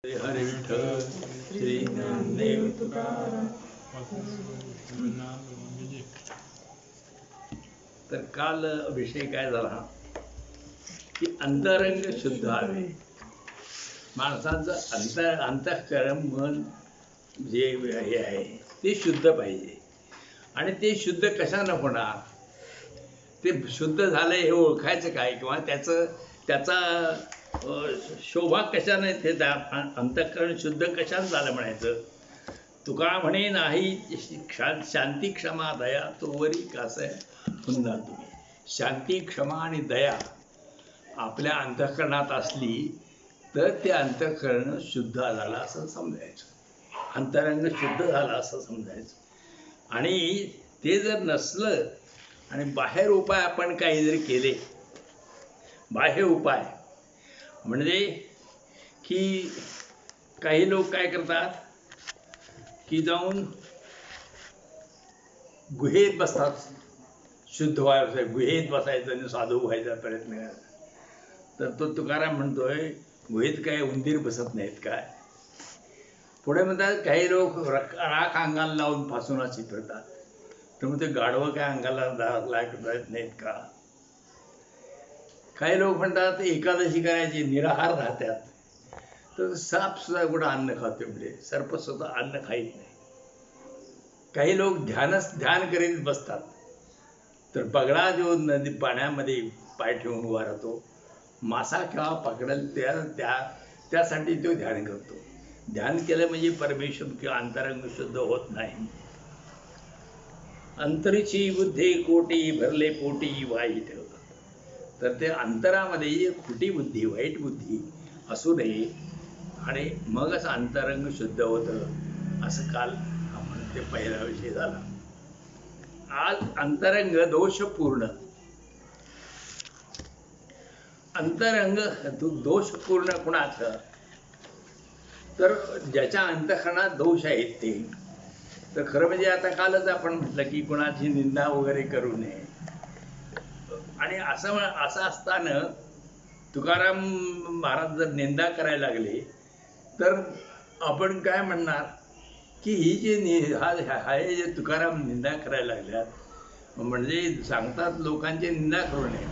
हरे विठ्ठल श्री ज्ञानदेव तुकाराम. तर काल विषय काय झाला की अंतरंग शुद्ध हवे. माणसाचं अंतःकरण मन जे हे आहे ते शुद्ध पाहिजे. आणि ते शुद्ध कशानं होणार, ते शुद्ध झालं हे ओळखायचं काय, किंवा त्याचा शोभा कशाने, ते अंतःकरण शुद्ध कशाने झालं म्हणायचं. तुका म्हणे नाही शांती क्षमा दया तोवरी कासय पुन्हा तुम्ही. शांती क्षमा आणि दया आपल्या अंतःकरणात असली तर ते अंतःकरण शुद्ध झालं असं समजायचं, अंतरंग शुद्ध झालं असं समजायचं. आणि ते जर नसलं आणि बाहेर उपाय आपण काही जरी केले, बाह्य उपाय म्हणजे की काही लोक काय करतात की जाऊन गुहेत बसतात, शुद्ध व्हायचं, गुहेत बसायचं आणि साधू व्हायचा प्रयत्न करायचा. तर तो तुकाराम म्हणतोय गुहेत काय उंदीर बसत नाहीत काय. पुढे म्हणतात काही लोक राख अंगाला लावून फासून फिरतात. तर मग ते गाढवं काय अंगाला लागत नाहीत का. काही लोक म्हणतात एकादशी करायची निराहार राहतात. तर साप सुद्धा कुठं अन्न खातो, म्हणजे सर्प सुद्धा अन्न खाईत नाही. काही लोक ध्यान करीत बसतात. तर बगळा जो नदी पाण्यामध्ये पाय ठेवून उभा राहतो, मासा केव्हा पकडेल त्यासाठी तो ध्यान करतो. ध्यान केलं म्हणजे परमेश्वर किंवा अंतरंग शुद्ध होत नाही. अंतरीची बुद्धी कोटी भरले पोटी वाईट. तर ते अंतरामध्ये खोटी बुद्धी, वाईट बुद्धी असू नये, आणि मगच अंतरंग शुद्ध होतं. असं काल आपण ते पहिला विषय झाला. आज अंतरंग दोषपूर्ण. अंतरंग दोषपूर्ण कुणाचं, तर ज्याच्या अंतःकरणात दोष आहेत ते. तर खरं म्हणजे आता कालच आपण म्हटलं की कुणाची निंदा वगैरे करू नये. आणि असं असताना तुकाराम महाराज जर निंदा करायला लागले तर आपण काय म्हणणार की ही जे हे जे तुकाराम निंदा करायला लागल्यात, म्हणजे सांगतात लोकांची निंदा करू नये,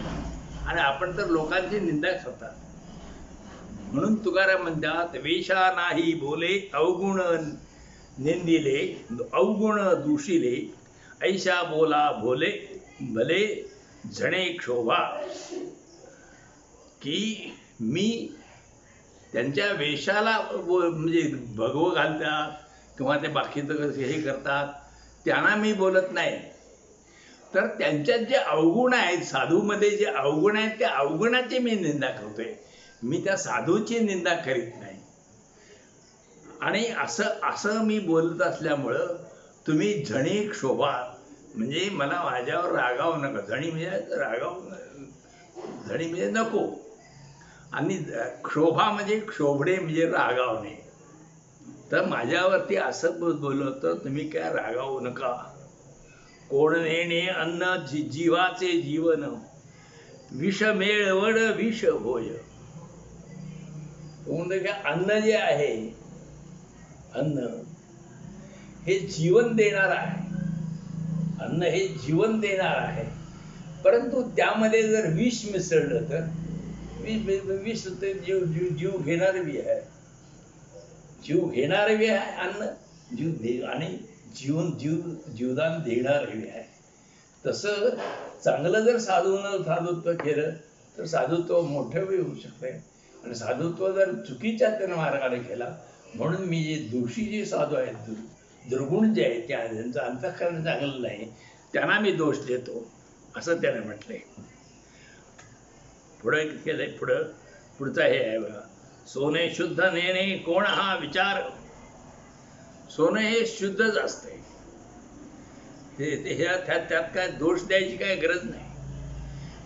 आणि आपण तर लोकांची निंदा करतात. म्हणून तुकाराम म्हणतात वेशा नाही बोले अवगुण निंदिले, अवगुण दूषिले, ऐशा बोला भोले भले झणे क्षोभा. की मी त्यांच्या वेशाला म्हणजे भगवं घालतात किंवा ते बाकीचं हे करतात त्यांना मी बोलत नाही. तर त्यांच्यात जे अवगुण आहेत, साधूमध्ये जे अवगुण आहेत, त्या अवगुणाची मी निंदा करतोय. मी त्या साधूची निंदा करीत नाही. आणि असं मी बोलत असल्यामुळं तुम्ही झणी क्षोभा, म्हणजे मला माझ्यावर रागावू नका. झणी म्हणजे नको, आणि क्षोभा म्हणजे क्षोभणे म्हणजे रागावणे. तर माझ्यावरती असं बोललं तर तुम्ही काय रागावू नका. कोण नेणे अन्न जीवाचे जीवन, विष मेळवड विष होय. अन्न जे आहे, अन्न हे जीवन देणार आहे. अन्न हे जीवन देणार आहे, परंतु त्यामध्ये जर विष मिसळलं तर विष जीव घेणारे बी आहे. जीव घेणारे बी आहे अन्न, आणि जीवदान देणारे बी आहे. तसं चांगलं जर साधुत्व केलं तर साधुत्व मोठं बी होऊ शकते. आणि साधुत्व जर चुकीच्या त्यानं मार्गाने केला, म्हणून मी जे दोषी जे साधू आहेत, दुर्गुण जे आहेत, ज्यांचं अंतःकरण चांगलं नाही, त्यांना मी दोष देतो असं त्याने म्हटलंय. पुढे केलंय, पुढचा हे आहे बघा. सोने शुद्ध नेणे कोण हा विचार. सोनं हे शुद्धच असते, त्यात काय दोष द्यायची काय गरज नाही.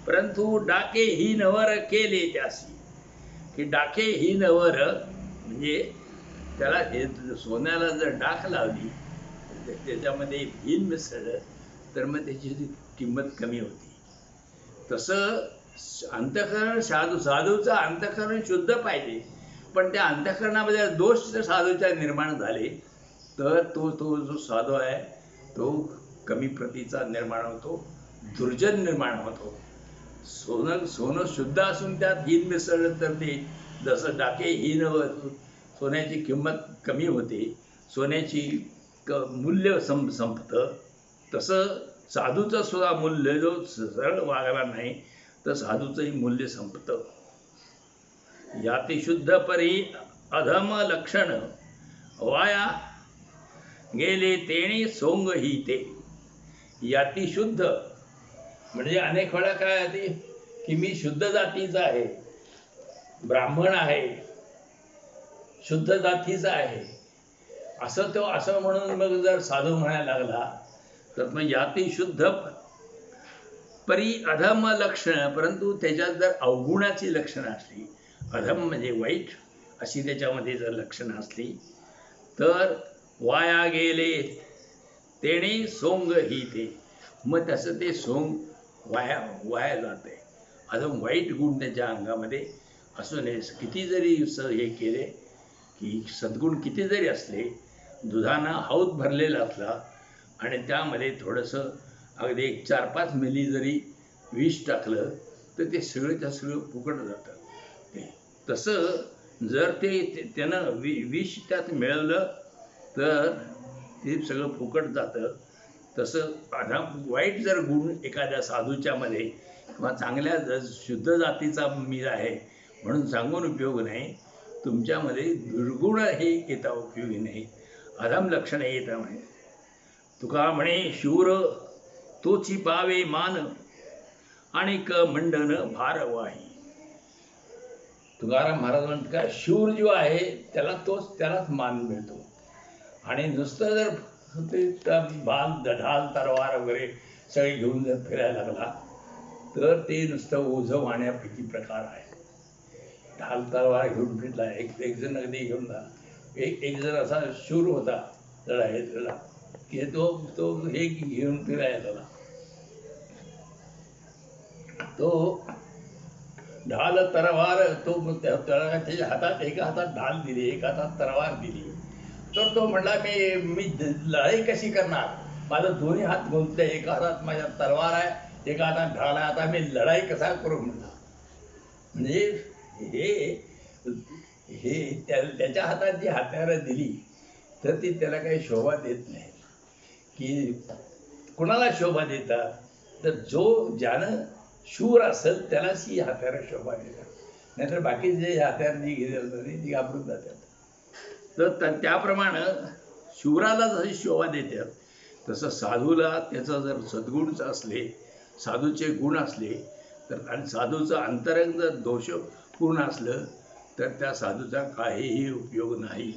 परंतु डाके ही नवर केले त्यासी. की डाके ही नवर म्हणजे त्याला हे सोन्याला जर डाक लावली, त्याच्यामध्ये हिन मिसळलं तर मग त्याची किंमत कमी होती. तसं अंतःकरण साधूचं अंतःकरण शुद्ध पाहिजे. पण त्या अंतःकरणामध्ये दोष जर साधूच्या निर्माण झाले तर तो तो जो साधू आहे तो कमी प्रतीचा निर्माण होतो, दुर्जन निर्माण होतो. सोनं सोनं शुद्ध असून त्यात हीन मिसळलं तर ते जसं डाके हीन सोन्याची किंमत कमी होते, सोन्याची मूल्य संपतं, तसं साधूचं सुद्धा मूल्य जो सरळ वागला नाही तर साधूचंही मूल्य संपतं. याती शुद्ध परी अधम लक्षण वाया गेले तेणे सोंग ही ते. याती शुद्ध म्हणजे अनेक वेळा काय आहे की मी शुद्ध जातीचा आहे, ब्राह्मण आहे, शुद्ध जातीचा आहे असं तो असं म्हणून मग जर साधू म्हणायला लागला तर मग याती शुद्ध परी अधम लक्षण, परंतु त्याच्यात जर अवगुणाची लक्षणं असली, अधम म्हणजे वाईट अशी त्याच्यामध्ये जर लक्षणं असली तर वाया गेले तेणे सोंग ही ते, मग तसं ते सोंग वाया वाया जाते. अजून वाईट गुण त्याच्या अंगामध्ये असू नये. किती जरी हे केले की सद्गुण किती जरी असले, दुधानं हौद भरलेला असला आणि त्यामध्ये थोडंसं अगदी 4-5 मिली जरी विष टाकलं तर ते सगळं सगळं फुकट जातं. ते तसं जर ते त्यानं विष त्यात मिळवलं तर ते सगळं फुकट जातं. तसं वाईट जर गुण एखाद्या साधूच्या मध्ये किंवा चांगल्या शुद्ध जातीचा मी आहे म्हणून सांगून उपयोग नाही. तुमच्यामध्ये दुर्गुण हे येता उपयोगी नाही, अधम लक्षणे येता म्हणे. तुका म्हणे शूर तोची पावे मान आणि क मंडन भार वाही. तुकाराम महाराज म्हणतात का शूर जो आहे त्यालाच मान मिळतो, आणि नुसतं जर ते ढाल तलवार वगैरे सगळे घेऊन जर फिरायला लागला तर ते नुसतं ओझं वाहण्यापैकी प्रकार आहे. ढाल तलवार घेऊन फिरला, एक जण अगदी घेऊन एक जण असा शूर होता लढाईला की तो हे घेऊन फिरायला लागला. तो ढाल तलवार त्याच्या हातात एका हातात ढाल दिली, एका हातात तलवार दिली. तर तो म्हणला मी लढाई कशी करणार, माझं दोन्ही हात गुंतले, एका हातात माझ्या तलवार आहे, एका हातात ढाल आहे, आता मी लढाई कसा करू म्हणला. म्हणजे हे त्याच्या हातात जी हत्यारं दिली तर ती त्याला काही शोभा देत नाही. की कुणाला शोभा देतात तर ज्यानं शूर असेल त्यालाच ही हत्यारं शोभा देतात, नाहीतर बाकी जे हत्यार जी घेतली ती घाबरून जातात. तर त्याप्रमाणे शूराला जशी शोभा देतात तसं साधूला त्याचं जर सद्गुण असले, साधूचे गुण असले तर, आणि साधूचं अंतरंग जर दोषपूर्ण असलं तर त्या साधूचा काहीही उपयोग नाही.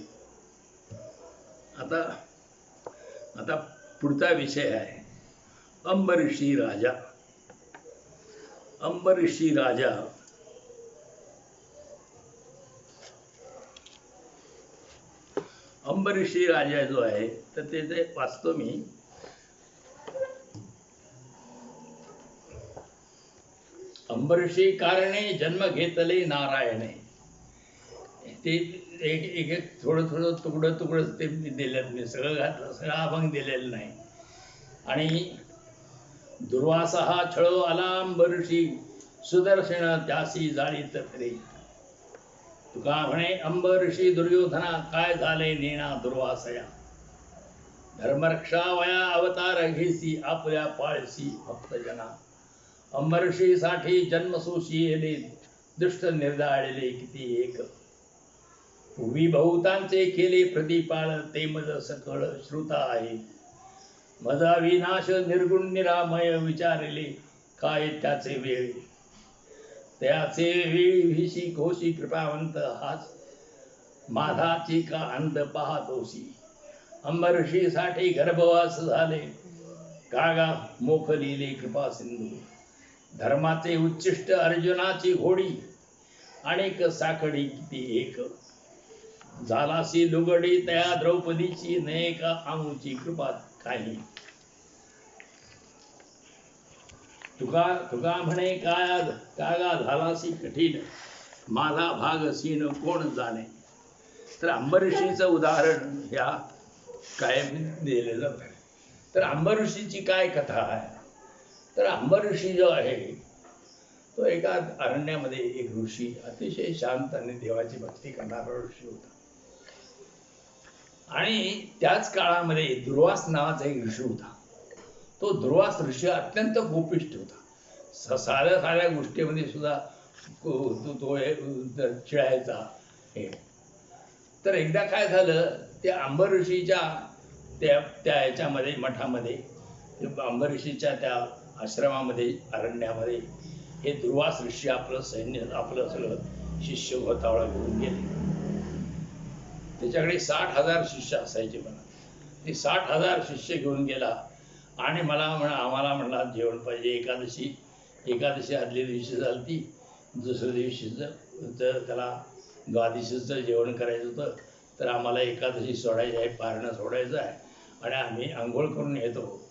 आता पुढचा विषय आहे अंबऋषी राजा. अंबऋषी राजा अंबऋषी राजा जो आहे तर ते वाचतो मी. अंबऋषी कारणे जन्म घेतले नारायणे. ते एक थोडं तुकडं ते दिलेलं नाही, सगळं घातलं, सगळं अभंग दिलेलं नाही. आणि दुर्वासा हा छळो आला अंबऋषी सुदर्शन त्यासी जाळीत फिरे. तुका म्हणे अंबऋषी दुर्योधना काय झाले नेणा दुर्वासया. धर्मरक्षावया अवतार घेसी आपल्या पाळसी भक्तजना. अंबऋषी साठी जन्मसोशी येले दुष्ट निर्दाळले किती एक. पूर्वी बहुतांचे केले प्रतिपाळ ते मज सकळ श्रुता आहे. मजा विनाश निर्गुण निरामय विचारले काय त्याचे वेळ. त्याचे वेळीशी घोषी कृपावंत हाच माधाची का अंत पाहतोसी. अंबऋषीसाठी गर्भवास झाले कागा मोख लिहिले कृपा सिंधू. धर्माचे उच्चिष्ट अर्जुनाची घोडी अनेक साखडी किती एक. झालासी लुगडी तया द्रौपदीची नेका आमुची कृपा काही. तुका म्हणे कागा झालासी कठीण माझा भाग सीन कोण जाणे. तर अंबऋषीचं उदाहरण ह्या कायम दिलेलं जातं. तर अंबऋषीची काय कथा आहे. तर अंबऋषी जो आहे तो एका अरण्यामध्ये एक ऋषी, अतिशय शांत आणि देवाची भक्ती करणारा ऋषी होता. आणि त्याच काळामध्ये दुर्वास नावाचा एक ऋषी होता. तो दुर्वास ऋषी अत्यंत कोपिष्ट होता. साध्या साध्या गोष्टीमध्ये सुद्धा तो चिळायचा हे. तर एकदा काय झालं, त्या अंबऋषीच्या त्या याच्यामध्ये मठामध्ये, अंबऋषीच्या त्या आश्रमामध्ये, अरण्यामध्ये हे दुर्वास ऋषी आपलं सैन्य, आपलं सगळं शिष्य घोतावळा घेऊन गेले. त्याच्याकडे 60,000 शिष्य असायचे. म्हणा ते 60,000 शिष्य घेऊन गेला आणि आम्हाला म्हणला जेवण पाहिजे. एकादशी आदल्या दिवशी झाली, दुसऱ्या दिवशीचं तर त्याला द्वादशीचं जेवण करायचं होतं. तर आम्हाला एकादशी सोडायची आहे, पारणं सोडायचं आहे आणि आम्ही आंघोळ करून येतो,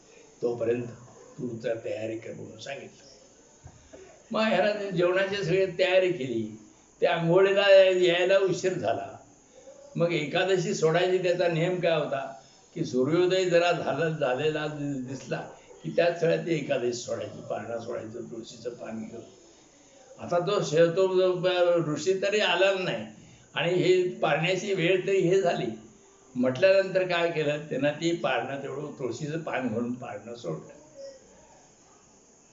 तोपर्यंत तू तर तयारी कर म्हणून सांगितलं. मग ह्याला जेवणाची सगळी तयारी केली. त्या आंघोळीला यायला उशीर झाला. मग एकादशी सोडायची त्याचा नियम काय होता की सूर्योदय जरा झालेला दिसला की त्याच वेळात ती एकादशी सोडायची, पारणं सोडायचं, तुळशीचं पान घेऊन. आता तो ऋषी तरी आला नाही आणि हे पारण्याची वेळ तरी हे झाली. म्हटल्यानंतर काय केलं त्यांना, ती पारणं तेवढं तुळशीचं पान घेऊन पारणं सोडलं.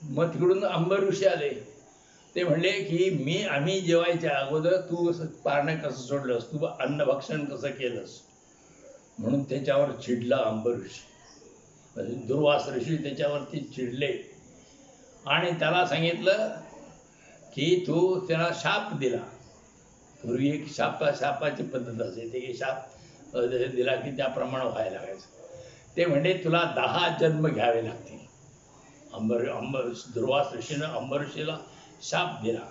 मग तिकडून अंबऋषी आले. ते म्हणले की आम्ही जेवायच्या अगोदर तू पारणं कसं सोडलंस, तू अन्नभक्षण कसं केलंस, म्हणून त्याच्यावर चिडला अंबऋषी. दुर्वास ऋषी त्याच्यावरती चिडले आणि त्याला सांगितलं की तू त्याला शाप दिला. पूर्वी एक शापाची पद्धत असे, ते शाप दिला की त्याप्रमाणे व्हायला लागायचं. ते म्हणजे तुला 10 जन्म घ्यावे लागतील. दुर्वास ऋषीनं अंबऋषीला शाप दिला.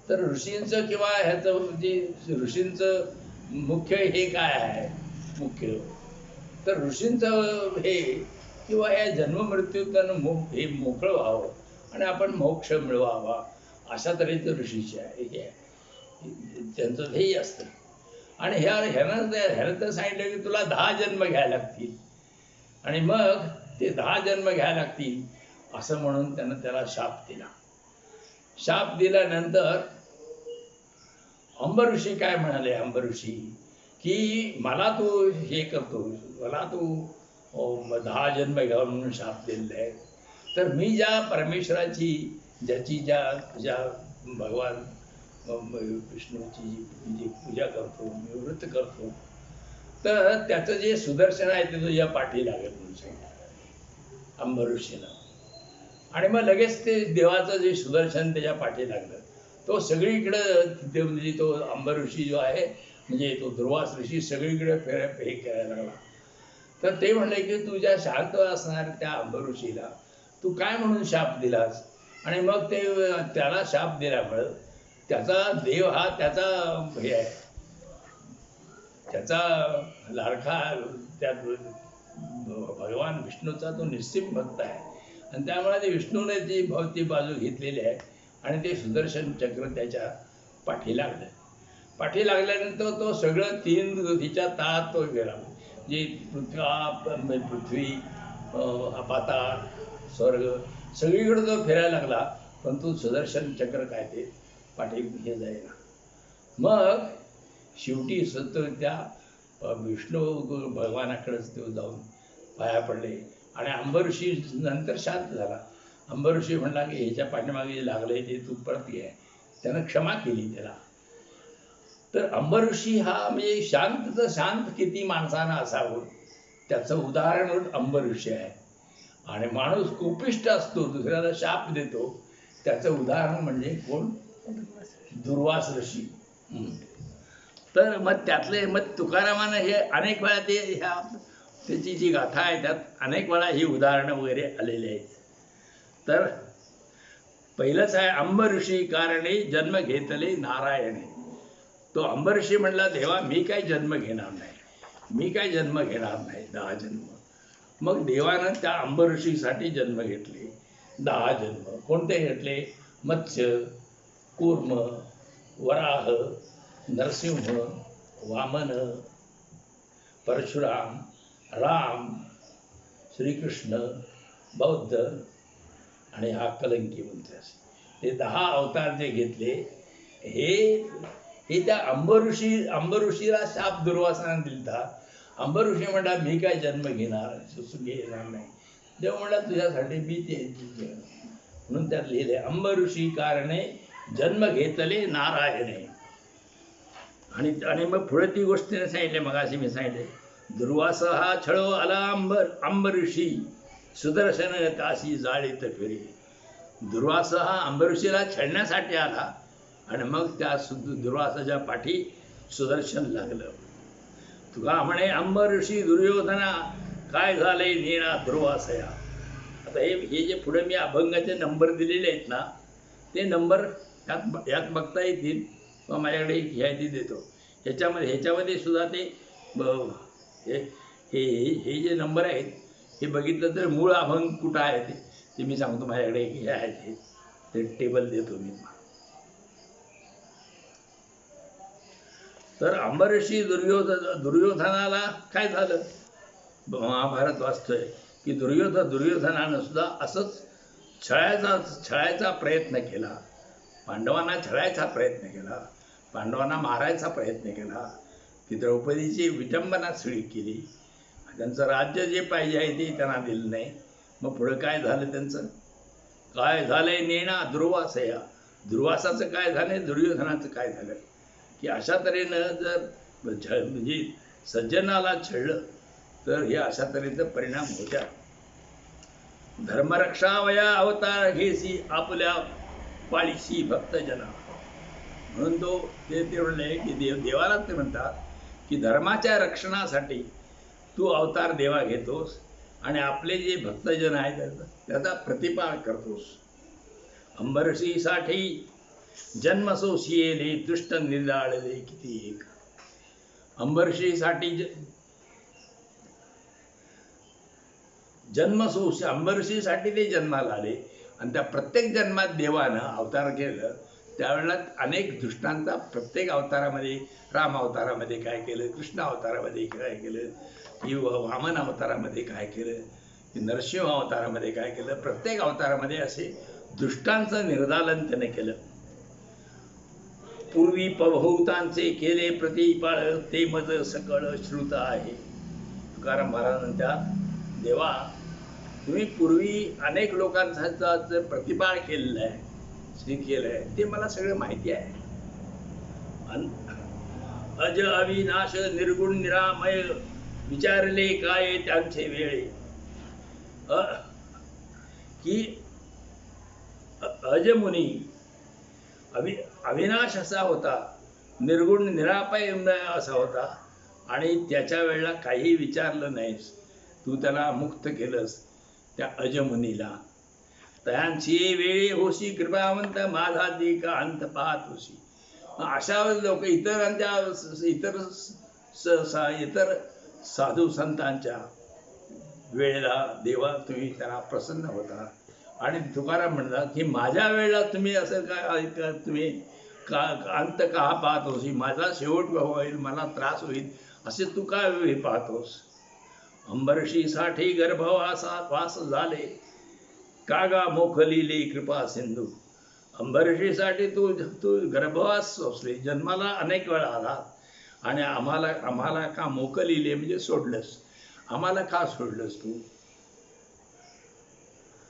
तर ऋषींचं किंवा ह्याचं म्हणजे ऋषींचं मुख्य हे काय आहे, मुख्य तर ऋषींचं हे किंवा या जन्ममृत्यूतनं हे मोकळं व्हावं आणि आपण मोक्ष मिळवावा, अशा तऱ्हेचं ऋषीचे आहे, हे त्यांचं ध्येय असतं. आणि ह्यानं तर सांगितलं की तुला 10 जन्म घ्यायला लागतील आणि मग ते 10 जन्म घ्यायला लागतील असं म्हणून त्यानं त्याला शाप दिला. शाप दिल्यानंतर अंबऋषी काय म्हणाले, अंबऋषी की मला तू हे करतो, मला तू 10 जन्म घ्यावा म्हणून शाप दिलेला आहे. तर मी ज्या परमेश्वराची ज्या भगवान विष्णूची जी पूजा करतो, मी व्रत करतो, तर त्याचं जे सुदर्शन आहे ते तुझ्या पाठी लागेल म्हणून सांगितलं अंबऋषीनं. आणि मग लगेच ते देवाचं जे सुदर्शन त्याच्या पाठी लागलं. तो सगळीकडं म्हणजे तो अंबऋषी जो आहे म्हणजे तो दुर्वास ऋषी सगळीकडे हे करायला लागला. तर ते म्हणले की तुझ्या शांत असणार त्या अंबऋषीला तू काय म्हणून शाप दिलास. आणि मग ते त्याला शाप दिल्यामुळं त्याचा देव हा त्याचा हे आहे, त्याचा लाडका, त्या भगवान विष्णूचा तो निश्चित भक्त आहे. आणि त्यामुळे ते विष्णूने ती भवती बाजू घेतलेली आहे आणि ते सुदर्शन चक्र त्याच्या पाठी लागलं. पाठी लागल्यानंतर तो सगळं 3 तिच्या तळात तो गेला. जे पृथ्वी, पाताळ, स्वर्ग सगळीकडे तो फिरायला लागला, पण तो सुदर्शन चक्र काय ते पाठी हे जायला. मग शेवटी त्या विष्णू भगवानाकडेच तो जाऊन पाया पडले आणि अंबऋषी नंतर शांत झाला. अंबऋषी म्हणला की ह्याच्या पाठीमागे जे लागलंय ते तू परत घे. त्यानं क्षमा केली त्याला. तर अंबऋषी हा म्हणजे शांत किती माणसानं असावं त्याचं उदाहरण अंबऋषी आहे. आणि माणूस कोपिष्ट असतो, दुसऱ्याला शाप देतो, त्याचं उदाहरण म्हणजे कोण, दुर्वास ऋषी. तर मग त्यातले मग तुकारामानं हे अनेक वेळा ते त्याची जी गाथा आहे त्यात अनेक वेळा ही उदाहरणं वगैरे आलेली आहेत. तर पहिलंच आहे अंबऋषी कारणे जन्म घेतले नारायणे. तो अंबऋषी म्हणला देवा मी काय जन्म घेणार नाही, 10 जन्म. मग देवानं त्या अंबऋषीसाठी जन्म घेतले 10 जन्म. कोणते घेतले, मत्स्य, कूर्म, वराह, नरसिंह, वामन, परशुराम, राम, श्रीकृष्ण, बौद्ध आणि हा कलंकी म्हणते असे ते 10 अवतार जे घेतले हे त्या अंबऋषीला शाप दुर्वासाने दिलता. अंबऋषी म्हणला मी काय जन्म घेणार, सुसुगी येणार नाही. देव म्हणला तुझ्यासाठी मी ते म्हणून त्यात लिहिले अंबऋषी कारणे जन्म घेतले नारायणे. आणि मग पुढे ती गोष्टीने सांगितले, मग अशी मी सांगितले, दुर्वास हा छळो आला अंबऋषी सुदर्शन काशी जाळीत फिरे. दुर्वास हा अंबऋषीला छळण्यासाठी आला आणि मग त्या दुर्वासाच्या पाठी सुदर्शन लागलं. तुका म्हणे अंबऋषी दुर्योधना काय झाले नेणा दुर्वासया. आता हे जे पुढे मी अभंगाचे नंबर दिलेले आहेत ना, ते नंबर यात बघता येतील. मग माझ्याकडे एक ह्याची देतो, ह्याच्यामध्ये सुद्धा ते हे जे नंबर आहेत हे बघितलं तर मूळ अभंग कुठं आहे ते मी सांगतो. माझ्याकडे एक हे आहे ते टेबल देतो मी. तर अंबऋषी दुर्योधनाला काय झालं, महाभारत वाचतोय की दुर्योधनानं सुद्धा असंच छळायचा प्रयत्न केला. पांडवांना छळायचा प्रयत्न केला, पांडवांना मारायचा प्रयत्न केला, की द्रौपदीची विटंबना सगळी केली. त्यांचं राज्य जे पाहिजे आहे ते त्यांना दिलं नाही. मग पुढं काय झालं त्यांचं, काय झालंय नेणा दुर्वासया. दुर्वासाचं काय झालंय, दुर्योधनाचं काय झालं, की अशा तऱ्हेनं जर म्हणजे सज्जनाला छळलं तर हे अशा तऱ्हेचा परिणाम होत्या. धर्मरक्षावया अवतार घेसी आपल्या पाळीशी भक्तजना. म्हणून ते म्हणले की देवाला ते म्हणतात की धर्माच्या रक्षणासाठी तू अवतार देवा घेतोस आणि आपले जे भक्तजन आहेत त्याचा प्रतिपाळ करतोस. अंबरशीसाठी जन्म सोशियेले दुष्ट निर्दाळले किती एक. अंबरशीसाठी अंबरशीसाठी ते जन्माला आले आणि त्या प्रत्येक जन्मात देवानं अवतार केलं. त्यावेळेला अनेक दृष्टांचा प्रत्येक अवतारामध्ये, राम अवतारामध्ये काय केलं, कृष्ण अवतारामध्ये काय केलं, की वामन अवतारामध्ये काय केलं, की नरसिंह अवतारामध्ये काय केलं, प्रत्येक अवतारामध्ये असे दृष्टांचं निर्दालन त्याने केलं. पूर्वी पवहूतांचे केले प्रतिपाळ ते मज सकळ श्रुत आहे. तुकाराम महाराज म्हणतात, देवा तुम्ही पूर्वी अनेक लोकांचं प्रतिपाळ केलेलं आहे, केलं आहे, ते मला सगळं माहिती आहे. अज अविनाश निर्गुण निरामय विचारले काय त्यांचे वेळे. की अजमुनी अविनाश असा होता, निर्गुण निरामय असा होता आणि त्याच्या वेळेला काही विचारलं नाहीस, तू त्याला मुक्त केलंस त्या अजमुनीला. त्यांची वेळी होशी कृपावंत माझा का अंत पाहत होशी. अशा लोक इतर साधू संतांच्या वेळेला देवा तुम्ही त्यांना प्रसन्न होता. आणि तुकाराम म्हणतात की माझ्या वेळेला तुम्ही असं काय तुम्ही अंत का पाहत होशी, माझा शेवट होईल, मला त्रास होईल असे तू काय पाहतोस. अंबरशीसाठी गर्भवास झाले कागा मोखलिले कृपा सिंधू. अंबरशीसाठी तू गर्भवास सोसले, जन्माला अनेक वेळा आला आणि आम्हाला का मोकलिले म्हणजे सोडलंस, आम्हाला का सोडलंस तू.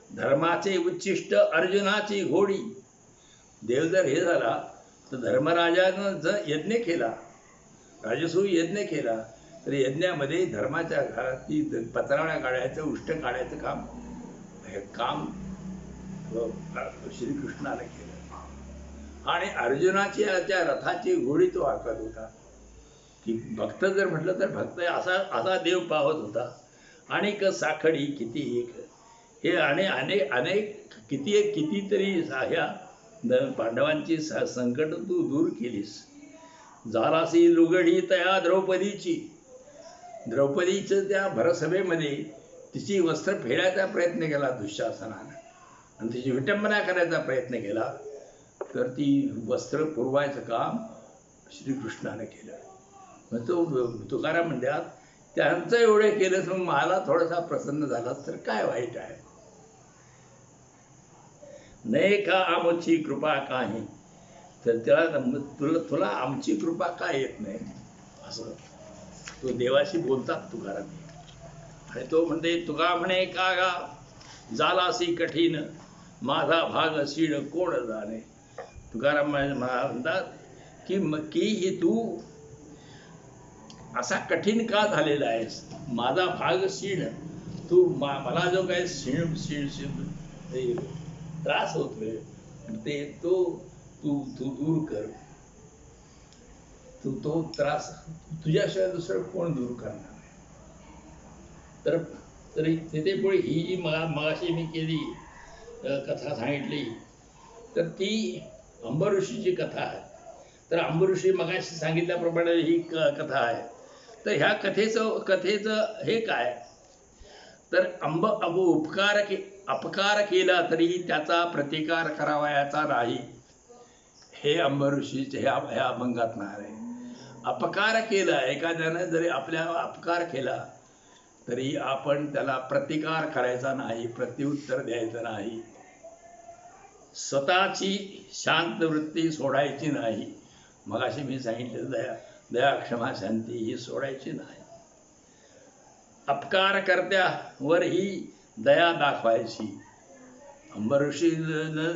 धर्माचे उच्चिष्ट अर्जुनाची घोडी. देव जर हे झाला तर धर्मराजानं जर यज्ञ केला, राजसूय यज्ञ केला, तर यज्ञामध्ये धर्माच्या घराची पत्रावळ्या काढायचं, उष्ट काढायचं काम श्रीकृष्णाने केलं. आणि अर्जुनाची त्या रथाची घोडी तो हाकत होता. की भक्त जर म्हटलं तर भक्त असा देव पावत होता. अनेक साखळी किती एक हे अनेक कितीतरी ह्या पांडवांची संकट तू दूर केलीस. झालासी लुगडी तया द्रौपदीचं त्या भरसभेमध्ये तिची वस्त्र फेडायचा प्रयत्न केला दुःशासनानं आणि तिची विटंबना करायचा प्रयत्न केला. तर ती वस्त्र पुरवायचं काम श्रीकृष्णाने केलं. मग तो तुकाराम म्हणतात, त्यांचं एवढे केलं तर मला थोडासा प्रसन्न झाला तर काय वाईट आहे. नाही का आमची कृपा काही, तर त्याला तुला आमची कृपा का येत नाही असं तो देवाशी बोलतात तुकाराम. आणि तो म्हणते, तुका म्हणे का गा झालासी कठीण, माझा भाग सीड कोण जाणे. तुकाराम म्हणतात की ही तू असा कठीण का झालेला आहेस, माझा भाग सीण, तू मला जो काही त्रास होतोय ते तो तू दूर कर. तू तो त्रास तुझ्याशिवाय दुसरं कोण दूर करणार. तर तरी तिथे पुढे ही जी मगाशी मी केली कथा सांगितली, तर ती अंबऋषीची कथा आहे. तर अंबऋषी मगाशी सांगितल्याप्रमाणे ही कथा आहे. तर ह्या कथेचं हे काय, तर अपकार केला तरी त्याचा प्रतिकार करावयाचा नाही, हे अंबऋषीचे ह्या अभंगात आहे. अपकार केला, एखाद्यानं जरी आपल्याला अपकार केला तरी आपण त्याला प्रतिकार करायचा नाही, प्रत्युत्तर द्यायचं नाही. स्वतःची शांत वृत्ती सोडायची नाही. मगाशी मी सांगितलं दया क्षमा शांती ही सोडायची नाही. अपकार कर्त्यावर ही दया दाखवायची.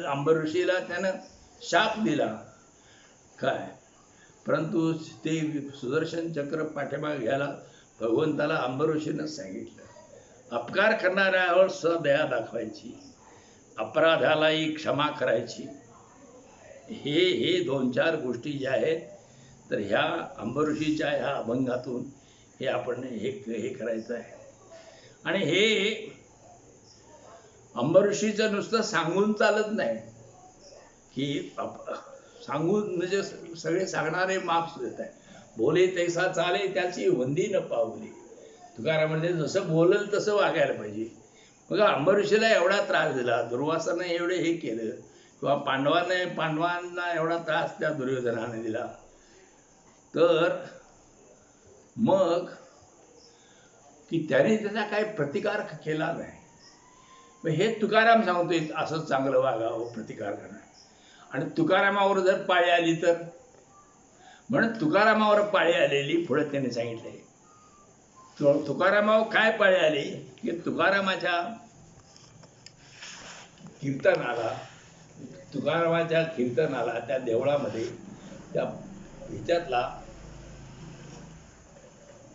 अंबऋषीला त्यानं शाप दिला काय, परंतु ते सुदर्शन चक्र पाठीमागे घ्यायला भगवंताला अंबऋषीनं सांगितलं. अपकार करणाऱ्यावर दया दाखवायची, अपराधालाही क्षमा करायची. हे 2-4 गोष्टी ज्या आहेत, तर ह्या अंबऋषीच्या ह्या अभंगातून हे आपण हे करायचं आहे. आणि हे अंबऋषीचं नुसतं सांगून चालत नाही की सांगून म्हणजे सगळे सांगणारे मार्क्स देत आहे. बोले तैसा चाले त्याची वंदी न पावली. तुकाराम म्हणजे जसं बोलल तसं वागायला पाहिजे. मग अंबऋषीला एवढा त्रास दिला, दुर्वासाने एवढे हे केलं, किंवा पांडवांना एवढा त्रास त्या दुर्योधनाने दिला, तर मग की त्याने त्याचा काही प्रतिकार केला नाही. मग हे तुकाराम सांगतोय असं चांगलं वागावं, प्रतिकार करणं. आणि तुकारामावर जर पाळी आली तर, म्हणून तुकारामावर पाळी आलेली पुढे त्याने सांगितले. तुकारामावर काय पाळी आली की तुकारामाच्या कीर्तनाला त्या देवळामध्ये त्या ह्याच्यातला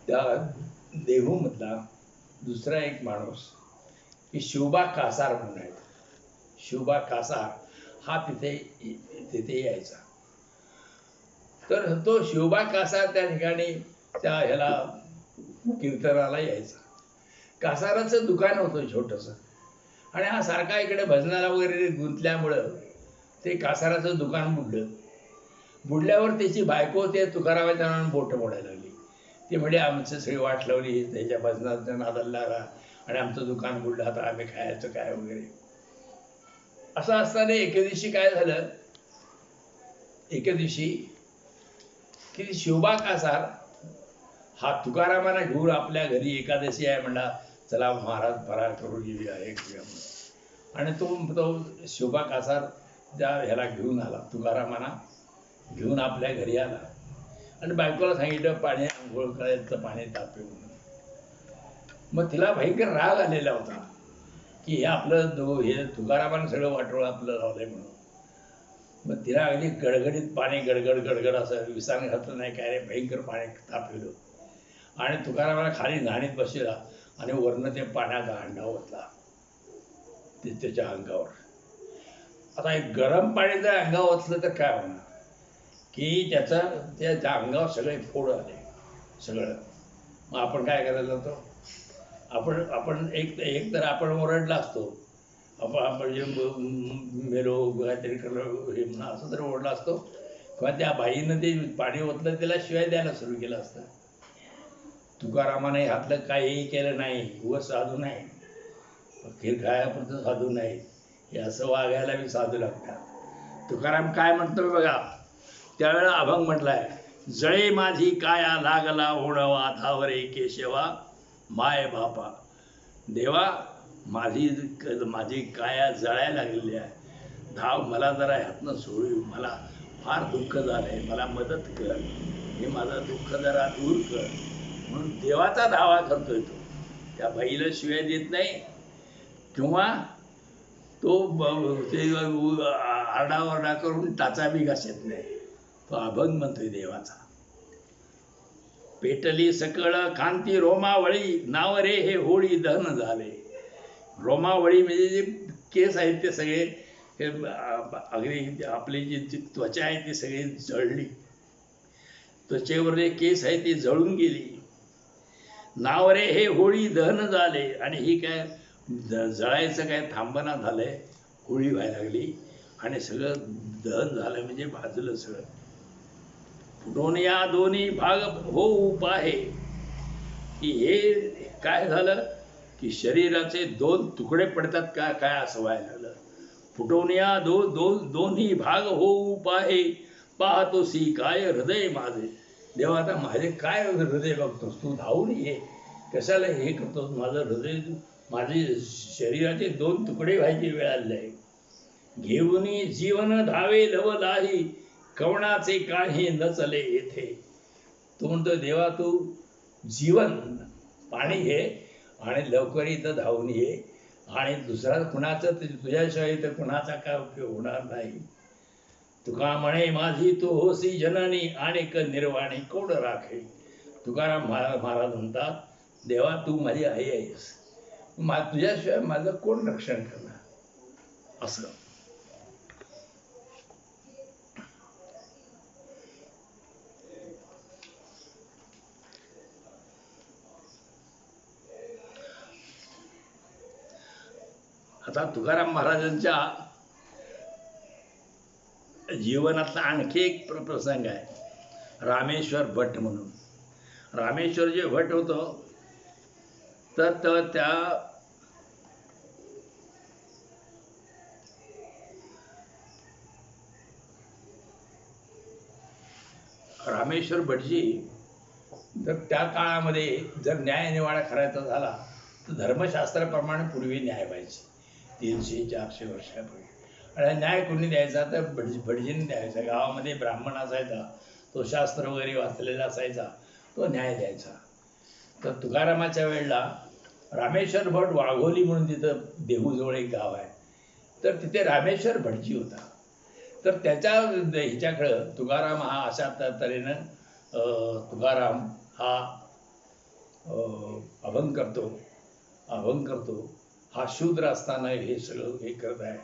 त्या देहूमधला दुसरा एक माणूस की शिवबा कासार म्हणून आहे. शिवबा कासार हा तिथे यायचा. तर तो शिवबा कासार त्या ठिकाणी त्या ह्याला कीर्तनाला यायचा. कासाराचं दुकान होतं छोटंसं, आणि हा सारखा इकडे भजनाला वगैरे गुंतल्यामुळं ते कासाराचं दुकान बुडल्यावर त्याची बायको ते तुकारामाच्या नावानं बोटं मोडायला लागली. ती म्हणजे आमचं सगळी वाट लावली, त्याच्या भजनाच्या नादाला लागला आणि आमचं दुकान बुडलं, आता आम्ही खायचं काय वगैरे. असं असताना एके दिवशी काय झालं, की शिवबा कासार हा तुकारामाला घेऊन आपल्या घरी एकादशी आहे म्हणला, चला महाराज फराळ करून घेऊया हे करूया म्हणून. आणि तो शिवबा कासार त्या ह्याला घेऊन आला, तुकारामांना घेऊन आपल्या घरी आला आणि बायकोला सांगितलं पाणी आंघोळ करायचं, पाणी तापे म्हणून. मग तिला भयंकर राग आलेला होता की हे आपलं हे तुकारामानं सगळं वाटोळं आपलं लावलंय म्हणून. मग तिला अगदी गडगडीत पाणी गडगड असं विसांग घातलं नाही काय रे, भयंकर पाणी तापवलं आणि तुकारामाला खाली न्हाणीत बसला आणि वरनं ते पाण्याचा हंडा ओतला त्याच्या अंगावर. आता एक गरम पाणी जर अंगावर ओतलं तर काय होणार की त्याच्या अंगावर सगळे फोड आले सगळं. मग आपण काय करायला होतो, आपण एक तर आपण ओरडला असतो, आपण जे मेलो काहीतरी करलो हे म्हणा असं तर ओरडला असतो, किंवा त्या बाईनं ते पाणी ओतलं त्याला शिवाय द्यायला सुरू केलं असतं. तुकारामाने ह्यातलं काहीही केलं नाही. व साधू नाही, खीर खायापुरतं साधू नाही, हे असं वागायला बी साधू लागतात. तुकाराम काय म्हणतोय बघा, त्यावेळेला अभंग म्हटलाय, जळे माझी काया लागला ओढवा धावरे केशवा माय बापा. देवा, माझी माझी काया जळायला लागलेली आहे, धाव मला जरा ह्यातनं सोडू, मला फार दुःख झालंय, मला मदत कर, हे माझं दुःख जरा दूर कर. म्हणून देवाचा धावा करतोय तो. त्या बाईला शिव्या देत नाही किंवा तो ते आरडाओरडा करून टाचा बी घासत नाही. तो अभंग म्हणतोय देवाचा. पेटली सकळ कांती रोमावळी, नाव रे हे होळी दहन झाले. रोमावळी म्हणजे जे केस आहेत ते सगळे हे अगदी आपली जी त्वचा आहे ती सगळी जळली, त्वचेवर जे केस आहे ती जळून गेली. नाव रे हे होळी दहन झाले. आणि ही काय जळायचं काय थांबना झालंय, होळी व्हायला लागली आणि सगळं दहन झालं म्हणजे भाजलं सगळं. फुटून या दोन्ही भाग होऊ पाहे. की हे काय झालं की शरीराचे दोन तुकडे पडतात का काय असं व्हायला लागलं. फुटून या दोन्ही भाग होऊ पाहे, पाहतोसी काय हृदय माझे. देवा, आता माझे काय हृदय बघतोस तू, धावून ये, कशाला हे करतोस. माझं हृदय, माझे शरीराचे दोन तुकडे व्हायची वेळ आली आहे. घेऊनी जीवन धावे लवलाही, कवणाचे काही न चले येथे. तू म्हणतो देवा, तू जीवन पाणी घे आणि लवकर इथं धावून ये, आणि दुसरा कुणाचं तुझ्याशिवाय तर कुणाचा काय उपयोग होणार नाही. तुका म्हणे माझी तू होसी जननी, आणिक निर्वाणी कोड राखे. तुकाराम महाराज म्हणतात, देवा तू माझी आई आहेस, तुझ्याशिवाय माझं कोण रक्षण करणार. असं आता तुकाराम महाराजांच्या जीवनातला आणखी एक प्रसंग आहे, रामेश्वर भट म्हणून. रामेश्वर जे भट होतो तर त्या रामेश्वर भटजी तर त्या काळामध्ये जर न्यायनिवाडा करायचा झाला तर धर्मशास्त्राप्रमाणे पूर्वी न्याय व्हायचे 300-400 वर्षापूर्वी. आणि न्याय कोणी द्यायचा तर भटजींनी द्यायचा. गावामध्ये ब्राह्मण असायचा, तो शास्त्र वगैरे वाचलेला असायचा, तो न्याय द्यायचा. तर तुकारामाच्या वेळेला रामेश्वर भट वाघोली म्हणून तिथं देहूजवळ एक गाव आहे, तर तिथे रामेश्वर भटजी होता. तर त्याच्या ह्याच्याकडं तुकाराम हा अशा तऱ्हेनं तुकाराम हा अभंग करतो. हा शूद्र असताना हे सगळं हे करत आहे.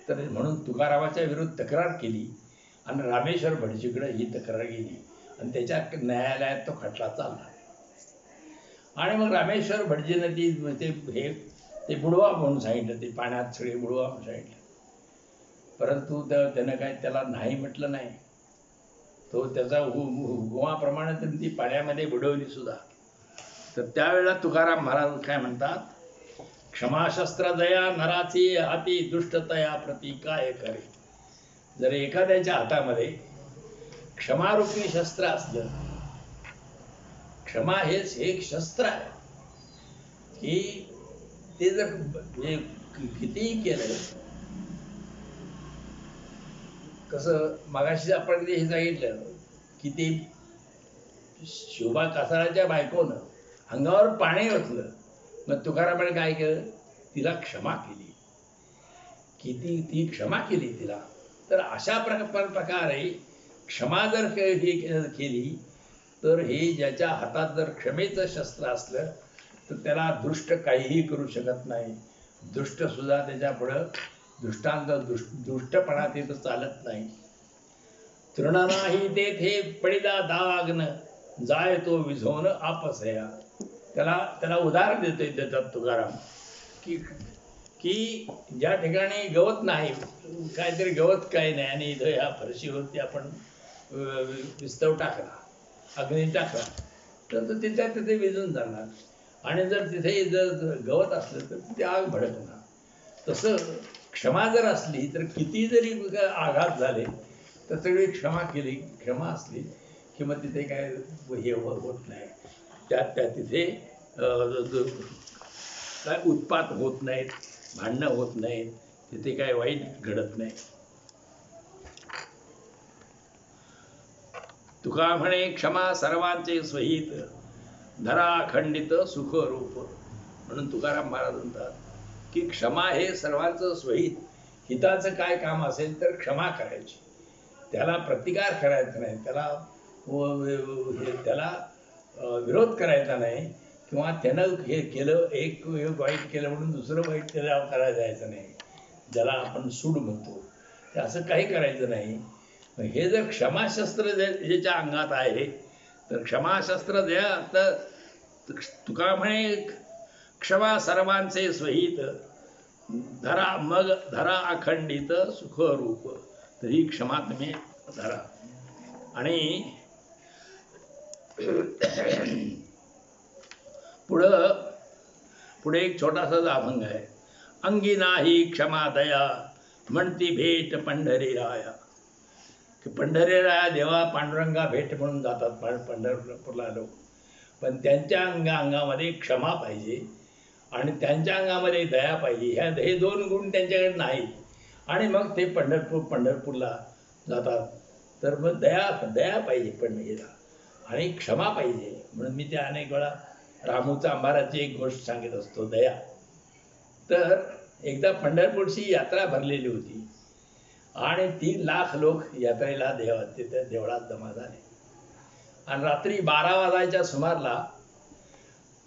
तर म्हणून तुकारामाच्या विरुद्ध तक्रार केली आणि रामेश्वर भटजीकडे ही तक्रार गेली आणि त्याच्या न्यायालयात तो खटला चालला. आणि मग रामेश्वर भटजीनं ते बुडवा म्हणून सांगितलं, ते पाण्यात सगळे बुडवा म्हणून सांगितलं. परंतु त्यानं काय त्याला नाही म्हटलं नाही. तो त्याचा हुकुमाप्रमाणे त्यांनी ती पाण्यामध्ये बुडवली सुद्धा. तर त्यावेळेला तुकाराम महाराज काय म्हणतात, क्षमाशस्त्र दया नराची हाती दुष्टतया प्रती काय करे. जर एखाद्याच्या हातामध्ये क्षमारूपी शस्त्र असलं, क्षमा हेच एक शस्त्र आहे की ते जर कितीही केलं, कसं मगाशी आपण हे सांगितलं की ते शोभा कासाराच्या बायकोनं अंगावर पाणी ओतलं, मग तुकारामाने काय केलं, तिला क्षमा केली. ती क्षमा केली तिला. तर अशा प्रकारे क्षमा जर केली तर हे ज्याच्या हातात जर क्षमेचं शस्त्र असलं तर त्याला दुष्ट काहीही करू शकत नाही. दुष्ट सुद्धा त्याच्या पुढं दुष्टपणा तिथं चालत नाही. तृण नाही तेथे पडिला दावाग्न, जाय तो विझवून आपसया. त्याला उदाहरण देतात तुकाराम की ज्या ठिकाणी गवत नाही, काहीतरी गवत काही नाही आणि इथं ह्या फरशीवरती आपण विस्तव टाकला, अग्नी टाकला, तर तिथे विझून जाणार. आणि जर तिथे जर गवत असलं तर तिथे आग भडकणार. तसं क्षमा जर असली तर किती जरी आघात झाले तर सगळी क्षमा केली, क्षमा असली की मग तिथे काय हे होत नाही, त्या तिथे काय उत्पात होत नाहीत, भांडणं होत नाहीत, तिथे काय वाईट घडत नाही. तुका म्हणे क्षमा सर्वांचे स्वहित, धरा खंडित सुख रूप. म्हणून तुकाराम महाराज म्हणतात की क्षमा हे सर्वांचं स्वहित, हिताचं काय काम असेल तर क्षमा करायची, त्याला प्रतिकार करायचा नाही, त्याला विरोध करायचा नाही, किंवा त्यानं हे केलं एक वाईट केलं म्हणून दुसरं वाईट त्याला करायला जायचं नाही, ज्याला आपण सूड म्हणतो, ते असं काही करायचं नाही. हे जर क्षमाशस्त्र ज्याच्या अंगात आहे तर क्षमाशस्त्र द्या. तर तुका म्हणे क्षमा सर्वांचे स्वहित, धरा अखंडित सुखरूप. तर ही क्षमा तुम्ही धरा. आणि पुढे एक छोटासा अभंग आहे. अंगी नाही क्षमा दया, म्हणती भेट पंढरी राया. की पंढरी राया देवा पांडुरंगा भेट म्हणून जातात पंढरपूरला लोक, पण त्यांच्या अंगामध्ये क्षमा पाहिजे आणि त्यांच्या अंगामध्ये दया पाहिजे. हे दोन गुण त्यांच्याकडे नाहीत आणि मग ते पंढरपूरला जातात. तर मग दया पाहिजे पंढरीला आणि क्षमा पाहिजे. म्हणून मी त्या अनेक वेळा रामूचा अंबाराची एक गोष्ट सांगत असतो, दया. तर एकदा पंढरपूरची यात्रा भरलेली होती आणि 3 लाख लोक यात्रेला तिथे देवळात जमा झाले आणि रात्री 12 वाजायच्या सुमारला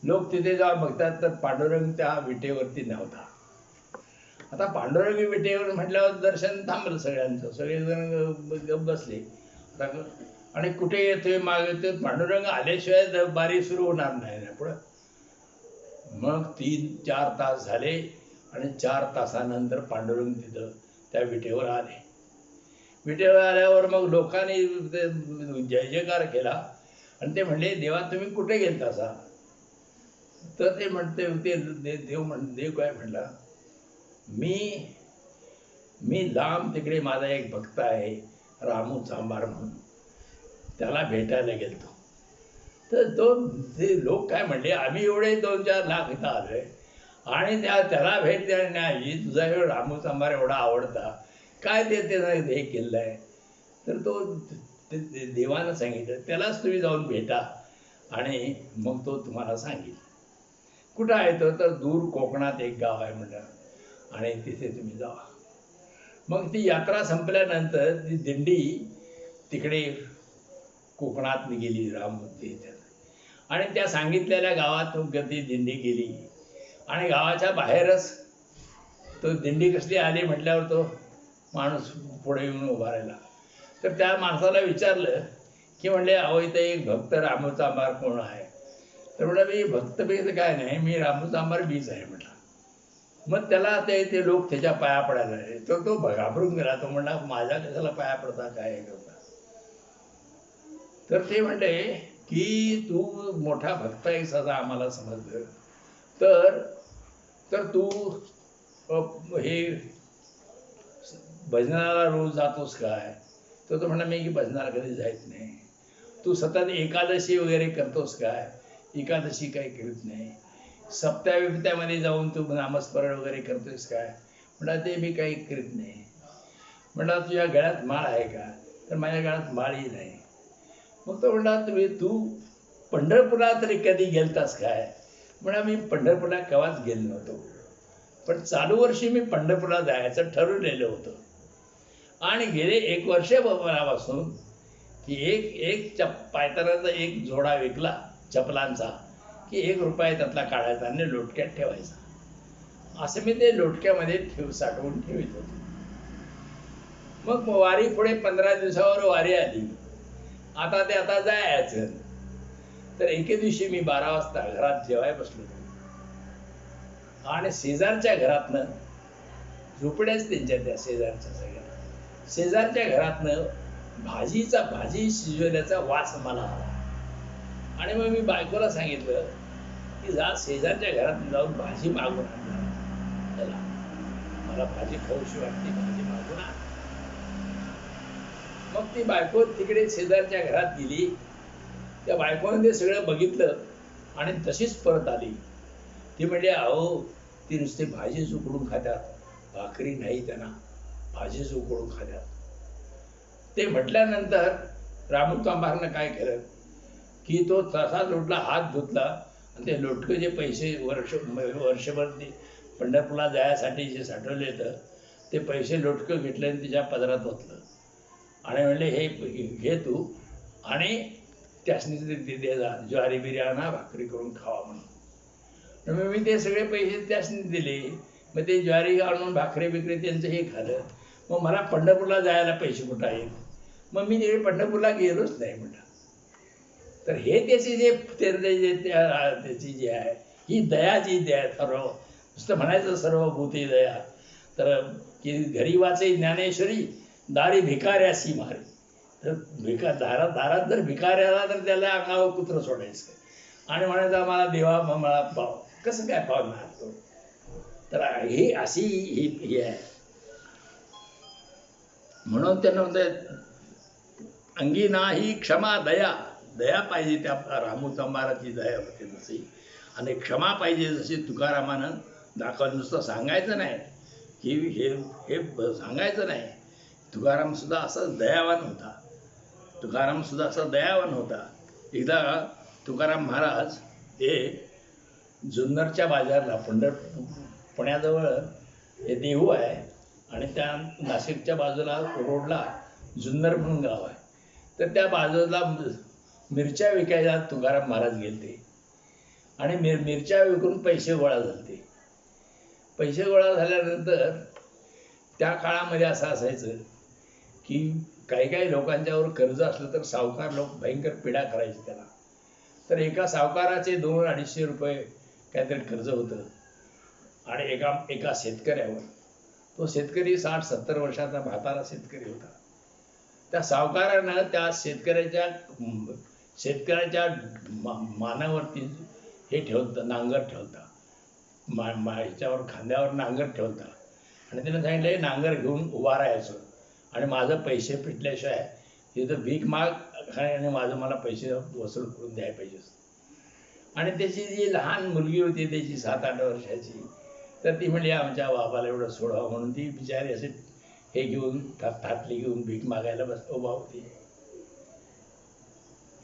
लोक तिथे जाऊन बघतात तर पांडुरंग त्या विटेवरती नव्हता. आता पांडुरंग विटेवर म्हटल्यावर दर्शन थांबलं सगळ्यांचं, सगळेजण गप्प बसले. आणि कुठे येतोय मागे ते पांडुरंग आल्याशिवाय बारी सुरू होणार नाही ना पुढं. मग 3-4 तास झाले आणि 4 तासानंतर पांडुरंग तिथं त्या विटेवर आले. विटेवर आल्यावर मग लोकांनी जय जयकार केला आणि ते म्हणले देवा तुम्ही कुठे गेलतासा? तर ते म्हणते देव काय म्हणला, मी लांब तिकडे माझा एक भक्त आहे रामू चांभार म्हणून, त्याला भेटायला गेलतो. तर ते लोक काय म्हणले, आम्ही एवढे 2-4 लाख इथं आलोय आणि त्याला भेट देण्याऐवजी तुझा एवढा रामू चांभार एवढा आवडता काय ते हे केलं आहे. तर तो देवानं सांगितलं त्यालाच तुम्ही जाऊन भेटा आणि मग तो तुम्हाला सांगेल. कुठं आहे तो? तर दूर कोकणात एक गाव आहे म्हणलं आणि तिथे तुम्ही जावा. मग ती यात्रा संपल्यानंतर ती दिंडी तिकडे कोकणात गेली राममूर्ती आणि त्या सांगितलेल्या गावात ती दिंडी गेली आणि गावाच्या बाहेरच तो दिंडी कसली आली म्हटल्यावर तो माणूस पुढे येऊन उभा राहिला. तर त्या माणसाला विचारलं की म्हणले अहो इथं एक भक्त रामू चांभार कोण आहे? तर म्हटलं मी भक्त बीज काय नाही, मी रामू चांभार बीज आहे म्हटलं. मग त्याला ते लोक त्याच्या पाया पडायला लागले. तर तो घाबरून गेला. तो म्हणला माझ्या कशाला पाया पडता काय करता? तर ते म्हणले की तू मोठा भक्त आहेस असं आम्हाला समजलं, तर तू हे भजनाला रोज जातोस काय? तर तो म्हणला मी की भजनाला कधी जायच नाही. तू सतत एकादशी वगैरे करतोस काय? एकादशी काही करत नाही. सप्त्या बिप्त्यामध्ये जाऊन तू नामस्मरण वगैरे करतोस काय? म्हणला ते मी काही करीत नाही. म्हणला तुझ्या गळ्यात माळ आहे का? तर माझ्या गळ्यात माळही नाही. मग तो म्हणला तू पंढरपूरला तरी कधी गेलतास काय? म्हणा मी पंढरपूरला केव्हाच गेलो नव्हतो, पण चालू वर्षी मी पंढरपूरला जायचं ठरवलेलं होतं आणि गेले 1 वर्षभरापासून की एक पायतानाचा एक जोडा विकला चपलांचा की 1 रुपया त्यातला काढायचा आणि लोटक्यात ठेवायचा. असं मी ते लोटक्यामध्ये साठवून ठेवित होतो. मग वारी पुढे 15 दिवसावर वारी आली. आता जायचं. तर एके दिवशी मी 12 वाजता घरात जेवाय बसलो आणि शेजारच्या घरातनं झोपड्याच त्यांच्या त्या शेजारच्या सगळ्या शेजारच्या घरातनं भाजी शिजवल्याचा वास मला आला आणि मग मी बायकोला सांगितलं की जा शेजारच्या घरात जाऊन भाजी मागून आणणार त्याला. मला भाजी खाऊशी वाटते, भाजी मागून आण. मग ती बायको तिकडे शेजारच्या घरात गेली. त्या बायकोने ते सगळं बघितलं आणि तशीच परत आली. ती म्हणजे अहो ती नुसते भाजीच उकडून खात्यात, भाकरी नाही त्यांना, भाजीच उकडून खात्यात. ते म्हटल्यानंतर रामू चांभारनं काय केलं की तो तसा लोटला, हात धुतला आणि ते लोटकं जे पैसे वर्षभर ते पंढरपूरला जायसाठी जे साठवले होतं ते पैसे लोटकं घेतलं आणि तिच्या पदरात ओतलं आणि म्हणले हे घे तू आणि त्यासनी दे जा, ज्वारी बिरी आणा, भाकरी करून खावा म्हणून. मग मी ते सगळे पैसे त्यासनी दिले. मग ते ज्वारी आणून भाकरी बिकरी त्यांचं हे खाल्लं. मग मला पंढरपूरला जायला पैसे कुठं आहेत, मग मी तिकडे पंढरपूरला गेलोच नाही म्हटलं. तर हे त्याचे जे त्याची जी आहे ही दयाची दया, सर्व नुसतं म्हणायचं सर्वभूती दया. तर की घरी वाचे ज्ञानेश्वरी, दारी भिकाऱ्यासी मारे. तर दारात जर भिकारी आला तर त्याला अंगावर कुत्रं सोडायचं आणि म्हणायचं मला देवा मला पाव. कसं काय पावणार तो? तर ही अशी ही आहे. म्हणून त्यांना म्हणतात अंगी नाही क्षमा दया. दया पाहिजे त्या रामू चांभाराची दया होते तशी, आणि क्षमा पाहिजे जशी तुकारामानं दाखवलं. नुसतं सांगायचं नाही की हे सांगायचं नाही. तुकाराम सुद्धा असाच दयावान होता. एकदा तुकाराम महाराज हे जुन्नरच्या बाजारला, पुण्याजवळ हे देहू आहे आणि त्या नाशिकच्या बाजूला रोडला जुन्नर म्हणून गाव आहे. तर त्या बाजूला मिरच्या विकायला तुकाराम महाराज गेलते आणि मिरच्या विकून पैसे गोळा झाले. पैसे गोळा झाल्यानंतर त्या काळामध्ये असं असायचं की काही लोकांच्यावर कर्ज असलं तर सावकार लोक भयंकर पिढा करायचे त्याला. तर एका सावकाराचे 200-250 रुपये काहीतरी कर्ज होतं आणि एका शेतकऱ्यावर. तो शेतकरी 60-70 वर्षाचा म्हातारा शेतकरी होता. त्या सावकारानं त्या शेतकऱ्याच्या मानावरती हे ठेवतं, नांगर ठेवता, ह्याच्यावर खांद्यावर नांगर ठेवता आणि त्यानं सांगितलं नांगर घेऊन उभा राहायचं आणि माझं पैसे फिटल्याशिवाय तिथं भीक माग आणि मला पैसे वसूल करून द्यायला पाहिजे. आणि त्याची जी लहान मुलगी होती त्याची 7-8 वर्षाची, तर ती म्हणली आमच्या बाबाला एवढं सोडावं म्हणून ती बिचारी असे हे घेऊन थाटली घेऊन भीक मागायला उभा होती.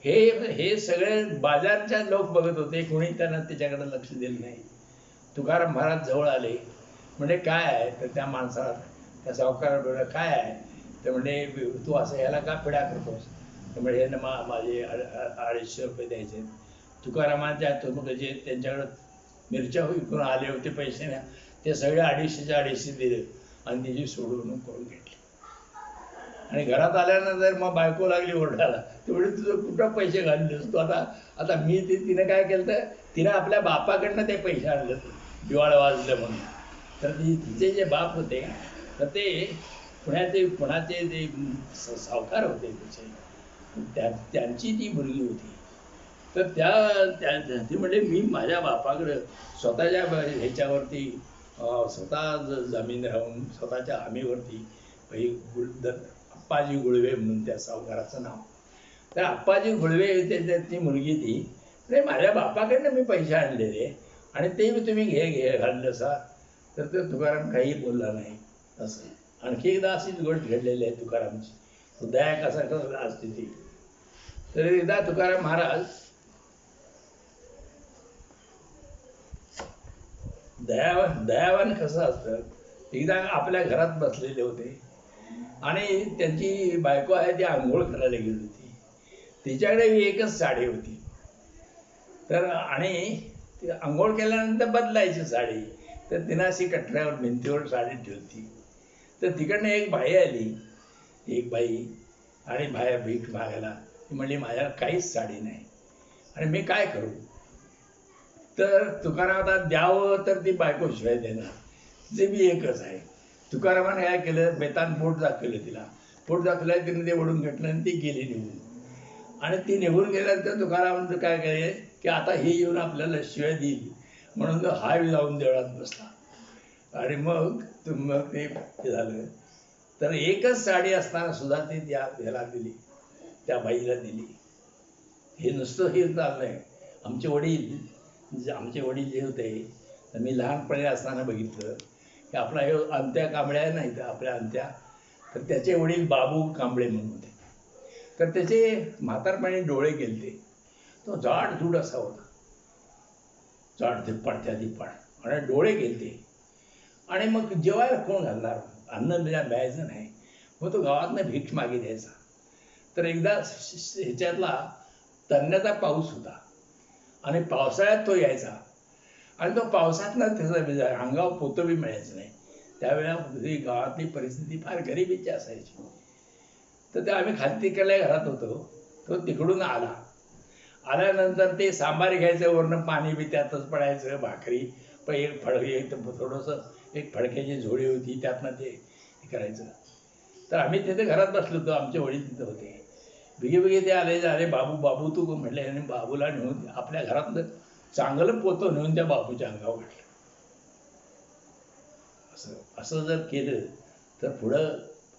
हे सगळे बाजारच्या लोक बघत होते, कोणी त्यांना त्याच्याकडे लक्ष दिलं नाही. तुकाराम महाराज जवळ आले. म्हणजे काय आहे? तर त्या माणसाला, त्या सावकाराला काय आहे? तर म्हणजे तू असं ह्याला का पिढा करतोस? तर म्हणजे हे माझे 250 रुपये द्यायचे. तुकारामाच्या जे त्यांच्याकडं मिरच्या विकून आले होते पैसे ना, ते सगळे 250 दिले आणि तिची सोडवणूक करून घेतली. आणि घरात आल्यानंतर मग बायको लागली ओरडायला, तेवढे तुझं कुठं पैसे घाललेस तू? आता मी तिनं काय केलं तर तिनं आपल्या बापाकडनं ते पैसे आणले, दिवाळ वाजलं म्हणून. तर तिचे जे बाप होते तर ते पुण्याचे जे सावकार होते त्यांची ती मुलगी होती. तर ती म्हणजे मी माझ्या बापाकडं स्वतःच्या ह्याच्यावरती स्वतः जमीन राहून स्वतःच्या हमीवरती अप्पाजी गुळवे म्हणून त्या सावकाराचं नाव. तर अप्पाजी गुळवे ती मुलगी ती म्हणजे माझ्या बापाकडनं मी पैसे आणलेले आणि ते मी तुम्ही घाललं सा. तर ते तुकाराम काही बोलला नाही. असं आणखी एकदा अशीच गोष्ट घडलेली आहे तुकारामची. दया कसा असते ती. तर एकदा तुकाराम महाराज दयावान कसं असतं, एकदा आपल्या घरात बसलेले होते आणि त्यांची बायको आहे ती आंघोळ करायला गेली होती. तिच्याकडे एकच साडी होती. तर आणि ती आंघोळ केल्यानंतर बदलायची साडी. तर तिनं अशी कटऱ्यावर भिंतीवर साडी ठेवती. तर तिकडनं एक बाई आली, आणि बाहेर भीक मागायला. ती म्हणली माझ्याला काहीच साडी नाही आणि मी काय करू? तर तुकाराम आता द्यावं तर ती बायको शिवाय देणार, जे मी एकच आहे. तुकारामाने काय केलं, बेतान पोट दाखवलं तिला. पोट दाखवलं तिने ते ओढून घेतलं आणि ती गेली निघून. आणि ती निघून गेल्यानंतर तुकारामानं काय केलं की आता ही येऊन आपल्याला शिवाय देईल म्हणून तो हाय जाऊन देवळात बसला आणि मग ते झालं. तर एकच साडी असताना सुद्धा ती त्या ह्याला दिली, त्या बाईला दिली. हे नुसतं हे चाललंय. आमचे वडील जे होते, तर मी लहानपणी असताना बघितलं की आपला हे अंत्या कांबळे आहे नाही, तर आपल्या अंत्या, तर त्याचे वडील बाबू कांबळे म्हणून होते. तर त्याचे म्हातारपणी डोळे गेलते. तो जाडजूड असा होता, जाड धिप्पाड त्या धिप्पाड, आणि डोळे गेलते. आणि मग जेवायला कोण घालणार, अन्न मिळायचं नाही. मग तो गावातनं भिक्ष मागे द्यायचा. तर एकदा ह्याच्यातला तरण्याचा पाऊस होता आणि पावसाळ्यात तो यायचा, आणि तो पावसातनं त्याचा अंगावर पोतं बी मिळायचं नाही. त्यावेळेला गावातली परिस्थिती फार गरिबीची असायची. तर ते आम्ही खात्रीकडल्या घरात होतो. तो तिकडून आल्यानंतर ते सांबार घ्यायचं, वरनं पाणी बी त्यातच पडायचं, भाकरी पण एक थोडंसं एक फडक्याची झोळी होती, त्यातनं ते करायचं. तर आम्ही तिथे घरात बसलो होतो, आमचे वडील तिथं होते. बिगे ते आले, बाबू तू म्हटले, आणि बाबूला नेऊन आपल्या घरातलं चांगलं पोतं नेऊन त्या बाबूच्या अंगावर घातलं. असं जर केलं तर पुढं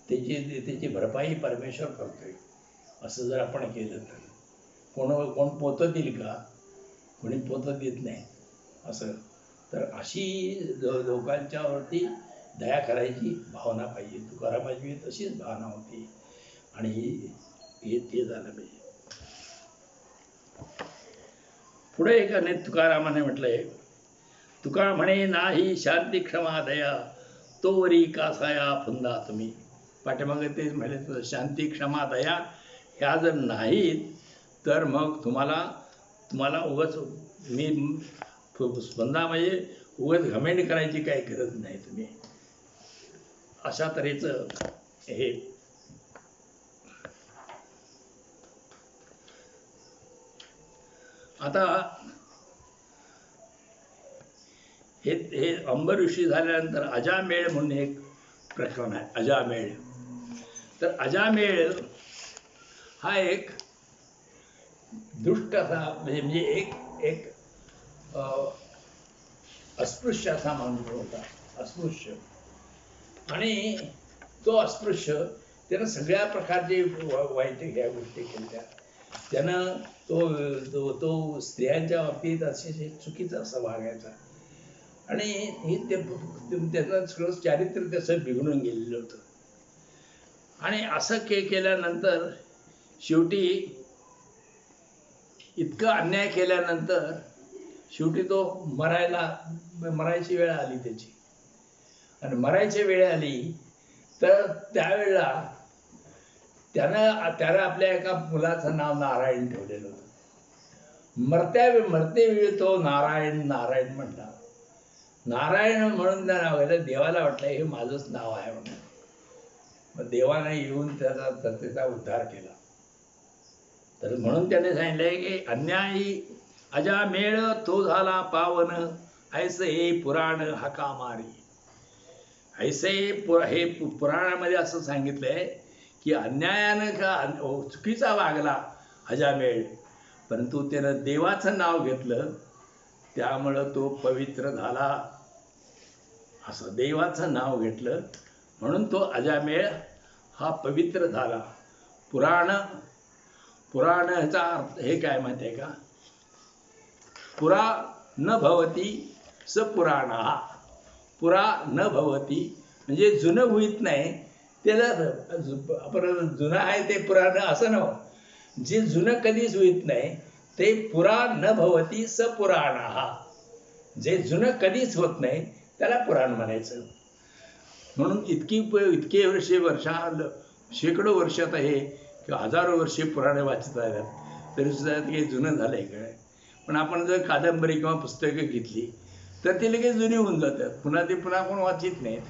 त्याची भरपाई परमेश्वर करतोय. असं जर आपण केलं तर कोण पोतं देईल का? कोणी पोतं देत नाही. असं तर अशी लोकांच्यावरती दया करायची भावना पाहिजे. तुकारामाची तशीच भावना होती, आणि ते झालं पाहिजे. पुढे एक अनेक तुकारामाने म्हटलंय, तुका म्हणे नाही शांती क्षमा दया, तोवरी कासाया फुंदा तुम्ही. पाठीमागे ते म्हटले, शांती क्षमा दया ह्या जर नाहीत तर मग तुम्हाला उगाच मी स्पंदा म्हणजे उगाच घमेंड करायची काही गरज नाही. तुम्ही अशा तऱ्हेचं हे आता हे अंबर ऋषी झाल्यानंतर अजामेळ म्हणून एक प्रकरण आहे. अजामेळ. तर अजामेळ हा एक दुष्ट असा म्हणजे एक अस्पृश्य असा माणूस होता. अस्पृश्य. आणि तो अस्पृश्य त्यानं सगळ्या प्रकारचे वाईट ह्या गोष्टी केल्या. त्यानं तो स्त्रियांच्या बाबतीत अतिशय चुकीचा असा वागायचा, आणि त्याचं सगळं चारित्र्य त्याचं बिघडून गेलेलं होतं. आणि असं केल्यानंतर शेवटी इतकं अन्याय केल्यानंतर शेवटी तो मरायची वेळ आली त्याची. आणि मरायची वेळ आली तर त्यावेळेला त्यानं आपल्या एका मुलाचं नाव नारायण ठेवलेलं होतं. मरते वेळी तो नारायण म्हटला. नारायण म्हणून त्या नावाला देवाला वाटलं हे माझंच नाव आहे म्हणून. मग देवाने येऊन त्याचा उद्धार केला. तर म्हणून त्याने सांगितलंय की अन्यायी अजामेळ तो झाला पावन, ऐसे हे पुराण हाका मारी. ऐसे हे पुराणामध्ये असं सांगितलंय की अन्यायानं चुकीचा वागला अजामेळ, परंतु त्यानं देवाचं नाव घेतलं त्यामुळं तो पवित्र झाला. असं देवाचं नाव घेतलं म्हणून तो अजामेळ हा पवित्र झाला. पुराण ह्याचा अर्थ हे काय माहिती आहे का? पुरा न भवती स पुराण. पुरा न भवती म्हणजे जुनं होईत नाही त्याला आपण जुनं आहे ते पुराण असं नव्ह. जे जुनं कधीच होईत नाही ते पुरा न भवती स पुराण. जे जुनं कधीच होत नाही त्याला पुराण म्हणायचं. म्हणून इतके शेकडो वर्षात आहे किंवा हजारो वर्षे पुराणे वाचत राहिल्यात तरी सुद्धा ते जुनं झालंय काय. पण आपण जर कादंबरी किंवा पुस्तकं घेतली तर ती लगेच जुनी होऊन जातात, पुन्हा कोण वाचित नाहीत.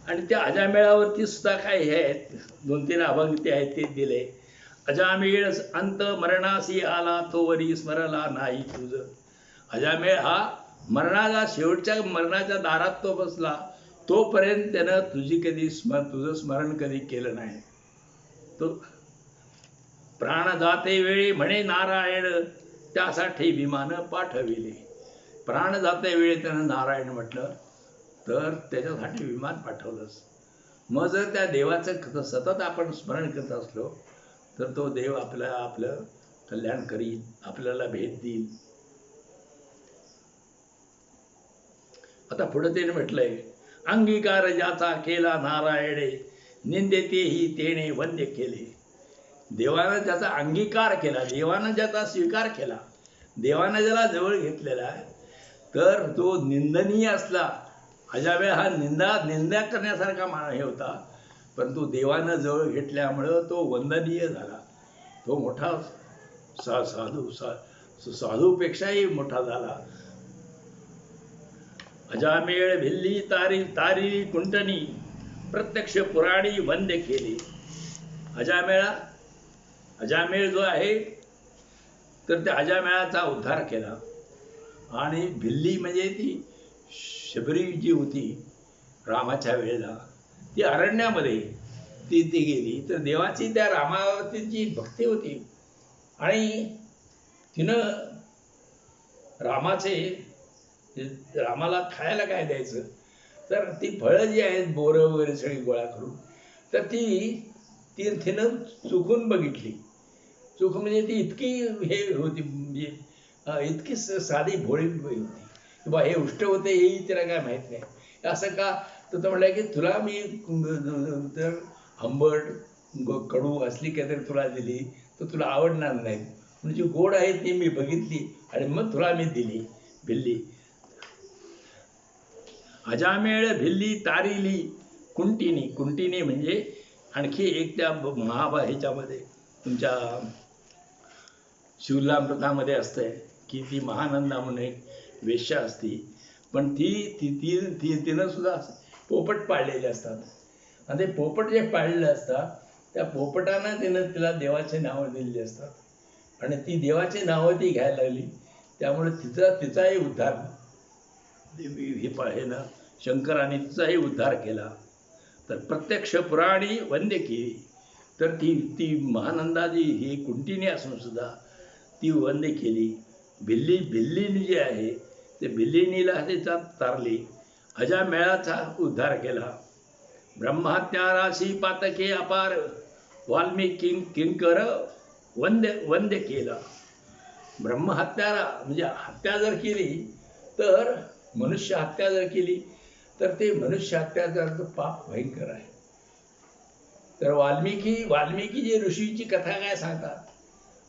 आणि त्या अजामेळावरती सुद्धा काय हे आहेत, 2-3 अभंग ते आहेत ते दिले. अजामेळ अंत मरणासी आला, तो वरी स्मरला नाही तुझ. अजामेळ हा शेवटच्या मरणाच्या दारात तो बसला, तोपर्यंत त्यानं तुझं स्मरण कधी केलं नाही. तो प्राण जाते वेळी म्हणे नारायण, त्यासाठी विमान पाठविले. प्राण जाते वेळी त्यानं नारायण म्हटलं, तर त्याच्यासाठी विमान पाठवलंस. मग जर त्या देवाचं सतत आपण स्मरण करत असलो तर तो देव आपलं कल्याण करील, आपल्याला भेट देईल. आता पुढे त्याने म्हटलंय, अंगीकार ज्याचा केला नारायणे, निंदे तेही तेने वंद्य केले. देवानं ज्याचा अंगीकार केला, देवानं ज्याचा स्वीकार केला, देवानं ज्याला जवळ घेतलेला आहे, तर तो निंदनीय असला. अजावेळ हा निंदा करण्यासारखा हे होता, परंतु देवानं जवळ घेतल्यामुळं तो वंदनीय झाला. तो मोठा साधूपेक्षाही मोठा झाला. अजामेळ भिल्ली तारी कुंटनी, प्रत्यक्ष पुराणी वंद्य केली. अजामेळ जो आहे, तर त्या अजामेळाचा उद्धार केला. आणि भिल्ली म्हणजे ती शबरी जी होती रामाच्या वेळेला, ती अरण्यामध्ये ती गेली. तर देवाची त्या रामावरती जी भक्ती होती, आणि तिनं रामाला खायला काय द्यायचं, तर ती फळं जी आहेत, बोरं वगैरे सगळी गोळा करून, तर तिनं चुकून बघितली. चुकून म्हणजे ती इतकी हे होती, म्हणजे इतकी साधी भोळी होती की बा हे उष्ट होते, हेही तिला काय माहीत नाही. असं का, तर तो म्हटलं की तुला मी तर आंबट कडू असली काहीतरी तुला दिली तर तुला आवडणार नाही, म्हणजे गोड आहे ती मी बघितली आणि मग तुला मी दिली भिल्ली. अजामेळ भिल्ली तारिली कुंटिनी म्हणजे आणखी एक त्या ह्याच्यामध्ये तुमच्या शिवलामृतामध्ये असतंय की ती महानंदा म्हणून एक वेश्या असती, पण तिनं सुद्धा पोपट पाळलेले असतात. आणि ते पोपट जे पाळलेले असतात, त्या पोपटानं तिला देवाचे नावं दिलेली असतात, आणि ती देवाची नावं ती घ्यायला लागली. त्यामुळे तिचाही उद्धार हे ना शंकराने तिचाही उद्धार केला. तर प्रत्यक्ष पुराणी वंद्य केली. तर ती महानंदाची ही कुंटिनी असून सुद्धा ती वंद्य केली. भिल्लीनी जी आहे ते भिल्लिनीला तिचा तारली. अजामेळाचा उद्धार केला. ब्रह्महत्या राशी पातके अपार, वाल्मिकी किंकर वंद्य केला. ब्रह्महत्यारा म्हणजे हत्या जर केली, तर मनुष्य हत्या जर केली तर ते मनुष्य हत्याचं पाप भयंकर आहे. तर वाल्मिकी जे ऋषीची कथा काय सांगतात,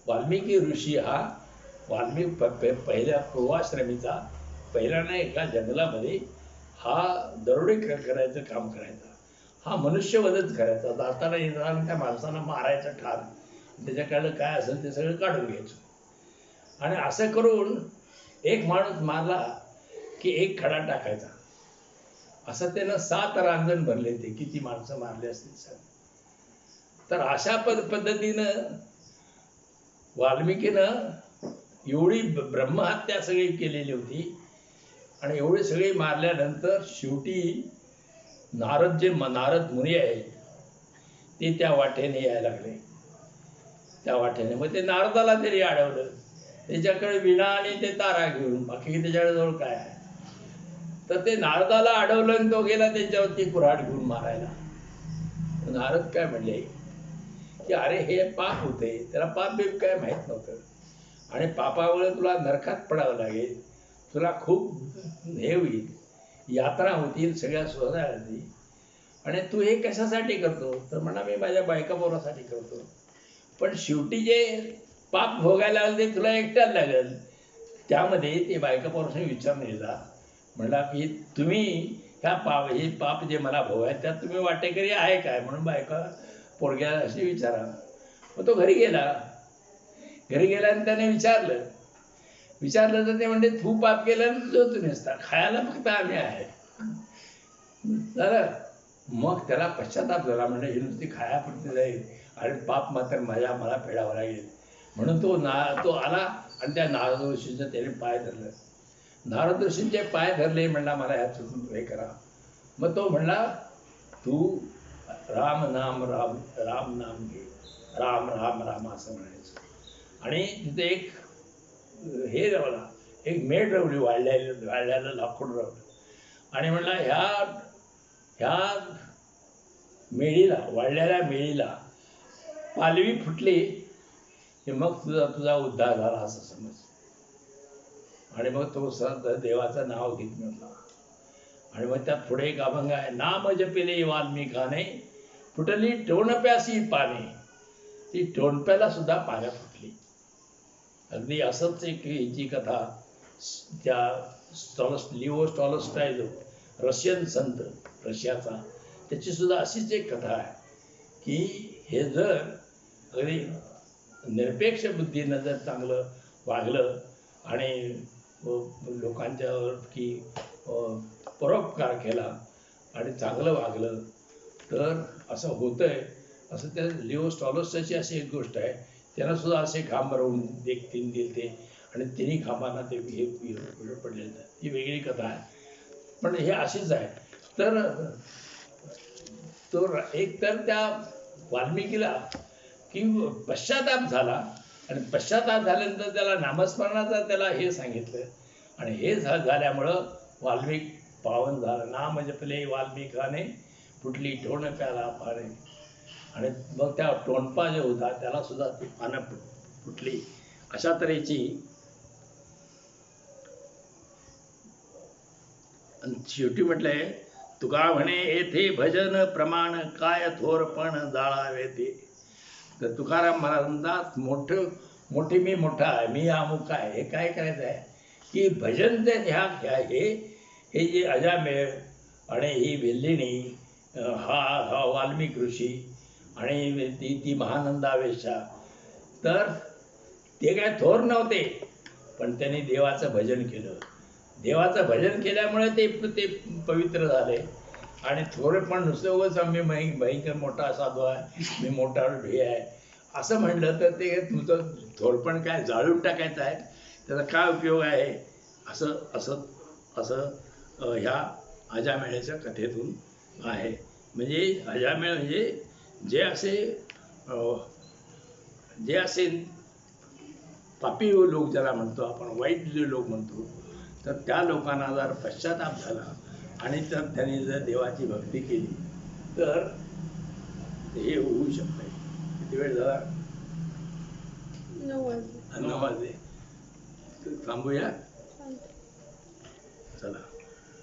वाल्मिकी ऋषी हा पहिल्या पूर्वाश्रमीचा, पहिल्याने एका जंगलामध्ये हा दरोडे करायचं काम करायचा. हा मनुष्यवधच करायचा. दाताला येणार त्या माणसाला मारायचं ठार, त्याच्याकडं काय असेल ते सगळं काढून घ्यायचं. आणि असं करून एक माणूस मारला की एक खडा टाकायचा. असं त्यानं 7 रांजण भरले. ते किती माणसं मारले असतील सर. तर अशा पद्धतीनं वाल्मिकीनं एवढी ब्रह्महत्या सगळी केलेली होती. आणि एवढे सगळे मारल्यानंतर शेवटी नारद मुनी आहेत ते त्या वाटेने यायला लागले. त्या वाटेने मग ते नारदाला तरी अडवलं. त्याच्याकडे विणा आणि ते तारा घेऊन, बाकी त्याच्याकडे जवळ काय आहे. तर ते नारदाला अडवलं आणि तो गेला त्यांच्यावरती कुऱ्हाड घेऊन मारायला. नारद काय म्हणले की अरे हे पाप होते, त्याला पाप बीप काय माहीत नव्हतं, आणि पापामुळे तुला नरकात पडावं लागेल, तुला खूप हे होईल, यात्रा होतील, सगळ्या सोहळ्यासाठी, आणि तू हे कशासाठी करतो, तर म्हणा मी माझ्या बायका पोरासाठी करतो. पण शेवटी जे पाप भोगायला लागेल ते तुला एकट्याला लागेल. त्यामध्ये ते बायका पोरासाठी विचार नाही जा म्हणला की तुम्ही हे पाप जे मला भोगाय त्यात तुम्ही वाटेकरी आहे काय, म्हणून बायका पोरग्याला अशी विचारा. मग तो घरी गेला आणि त्याने विचारलं तर ते म्हणते तू पाप केलं जो तू नसता, खायला फक्त आम्ही आहे झालं. मग त्याला पश्चाताप झाला. म्हणजे ही नुसती खायापुरती जाईल आणि पाप मात्र मला फेडावं लागेल. म्हणून तो आला आणि त्या नारद ऋषीचं त्याने पाय धरलं. नारद ऋषींचे पाय धरले, म्हणला मला ह्यातून हे करा. मग तो म्हणला तू राम नाम घे, राम राम राम असं म्हणायचं. आणि तिथे एक हे लावला एक मेढ रवली, वाळल्याला लाकूड रवलं आणि म्हणलं ह्या मेढीला, वाळलेल्या मेढीला पालवी फुटली की मग तुझा उद्धार झाला असं समज. आणि मग तो देवाचं नाव घेत म्हटला. आणि मग त्यात पुढे एक अभंग आहे, नाम जपिले वाल्मिकाने फुटली टोणप्यासी पाने. ती टोणप्याला सुद्धा पाण्या फुटली. अगदी असंच एक हिची कथा त्या लिओ टॉलस्टॉय जो रशियन संत रशियाचा, त्याची सुद्धा अशीच एक कथा आहे की हे जर अगदी निरपेक्ष बुद्धीनं जर चांगलं वागलं आणि लोकांच्यावर की परोपकार केला आणि चांगलं वागलं तर असं होतंय. असं त्या लिओ टॉलस्टॉयची अशी एक गोष्ट आहे, त्यांना सुद्धा असे खांब रवून एक 3 दिले आणि तिन्ही खांबांना ते हे पडलेलं, ही वेगळी कथा आहे. पण हे अशीच आहे. तर तो एक तर त्या वाल्मिकीला की पश्चाताप झाला आणि पश्चाताप झाल्यानंतर त्याला नामस्मरणाचा त्याला हे सांगितलं आणि हे झाल्यामुळं वाल्मिक पावन झाला. नाम जपले वाल्मिकाने फुटली टोणप्याला पाने. आणि मग त्या टोणपा जो होता त्याला सुद्धा ती पानं फुटली. अशा तऱ्हेची शेवटी म्हटलंय, तुका म्हणे येथे भजन प्रमाण काय थोरपण जाळावे ते. तर तुकाराम महाराज म्हणतात, मोठी मी मोठा आहे, मी अमुक आहे, हे काय करायचं आहे की भजन ते हे जे अजामेळ आणि ही वेल्लिणी, हा वाल्मिक ऋषी आणि ती महानंदावेशा, तर ते काय थोर नव्हते, पण त्यांनी देवाचं भजन केलं. देवाचं भजन केल्यामुळे ते पवित्र झाले. आणि थोरे पण नुसतं उगाच मी भयंकर मोठा साधू आहे, मी मोठा हे आहे असं म्हणलं तर ते तुमचं थोरपण काय जाळून टाकायचं आहे, त्याचा काय उपयोग आहे. असं असं असं ह्या अजामेळ्याच्या कथेतून आहे. म्हणजे अजामेळ म्हणजे जे असे पापी लोक ज्याला म्हणतो आपण, वाईट जे लोक म्हणतो, तर त्या लोकांना जर पश्चाताप झाला आणि तर त्यांनी जर देवाची भक्ती केली तर हे होऊ शकते. किती वेळ झाला? 9 वाजले. थांबूया चला.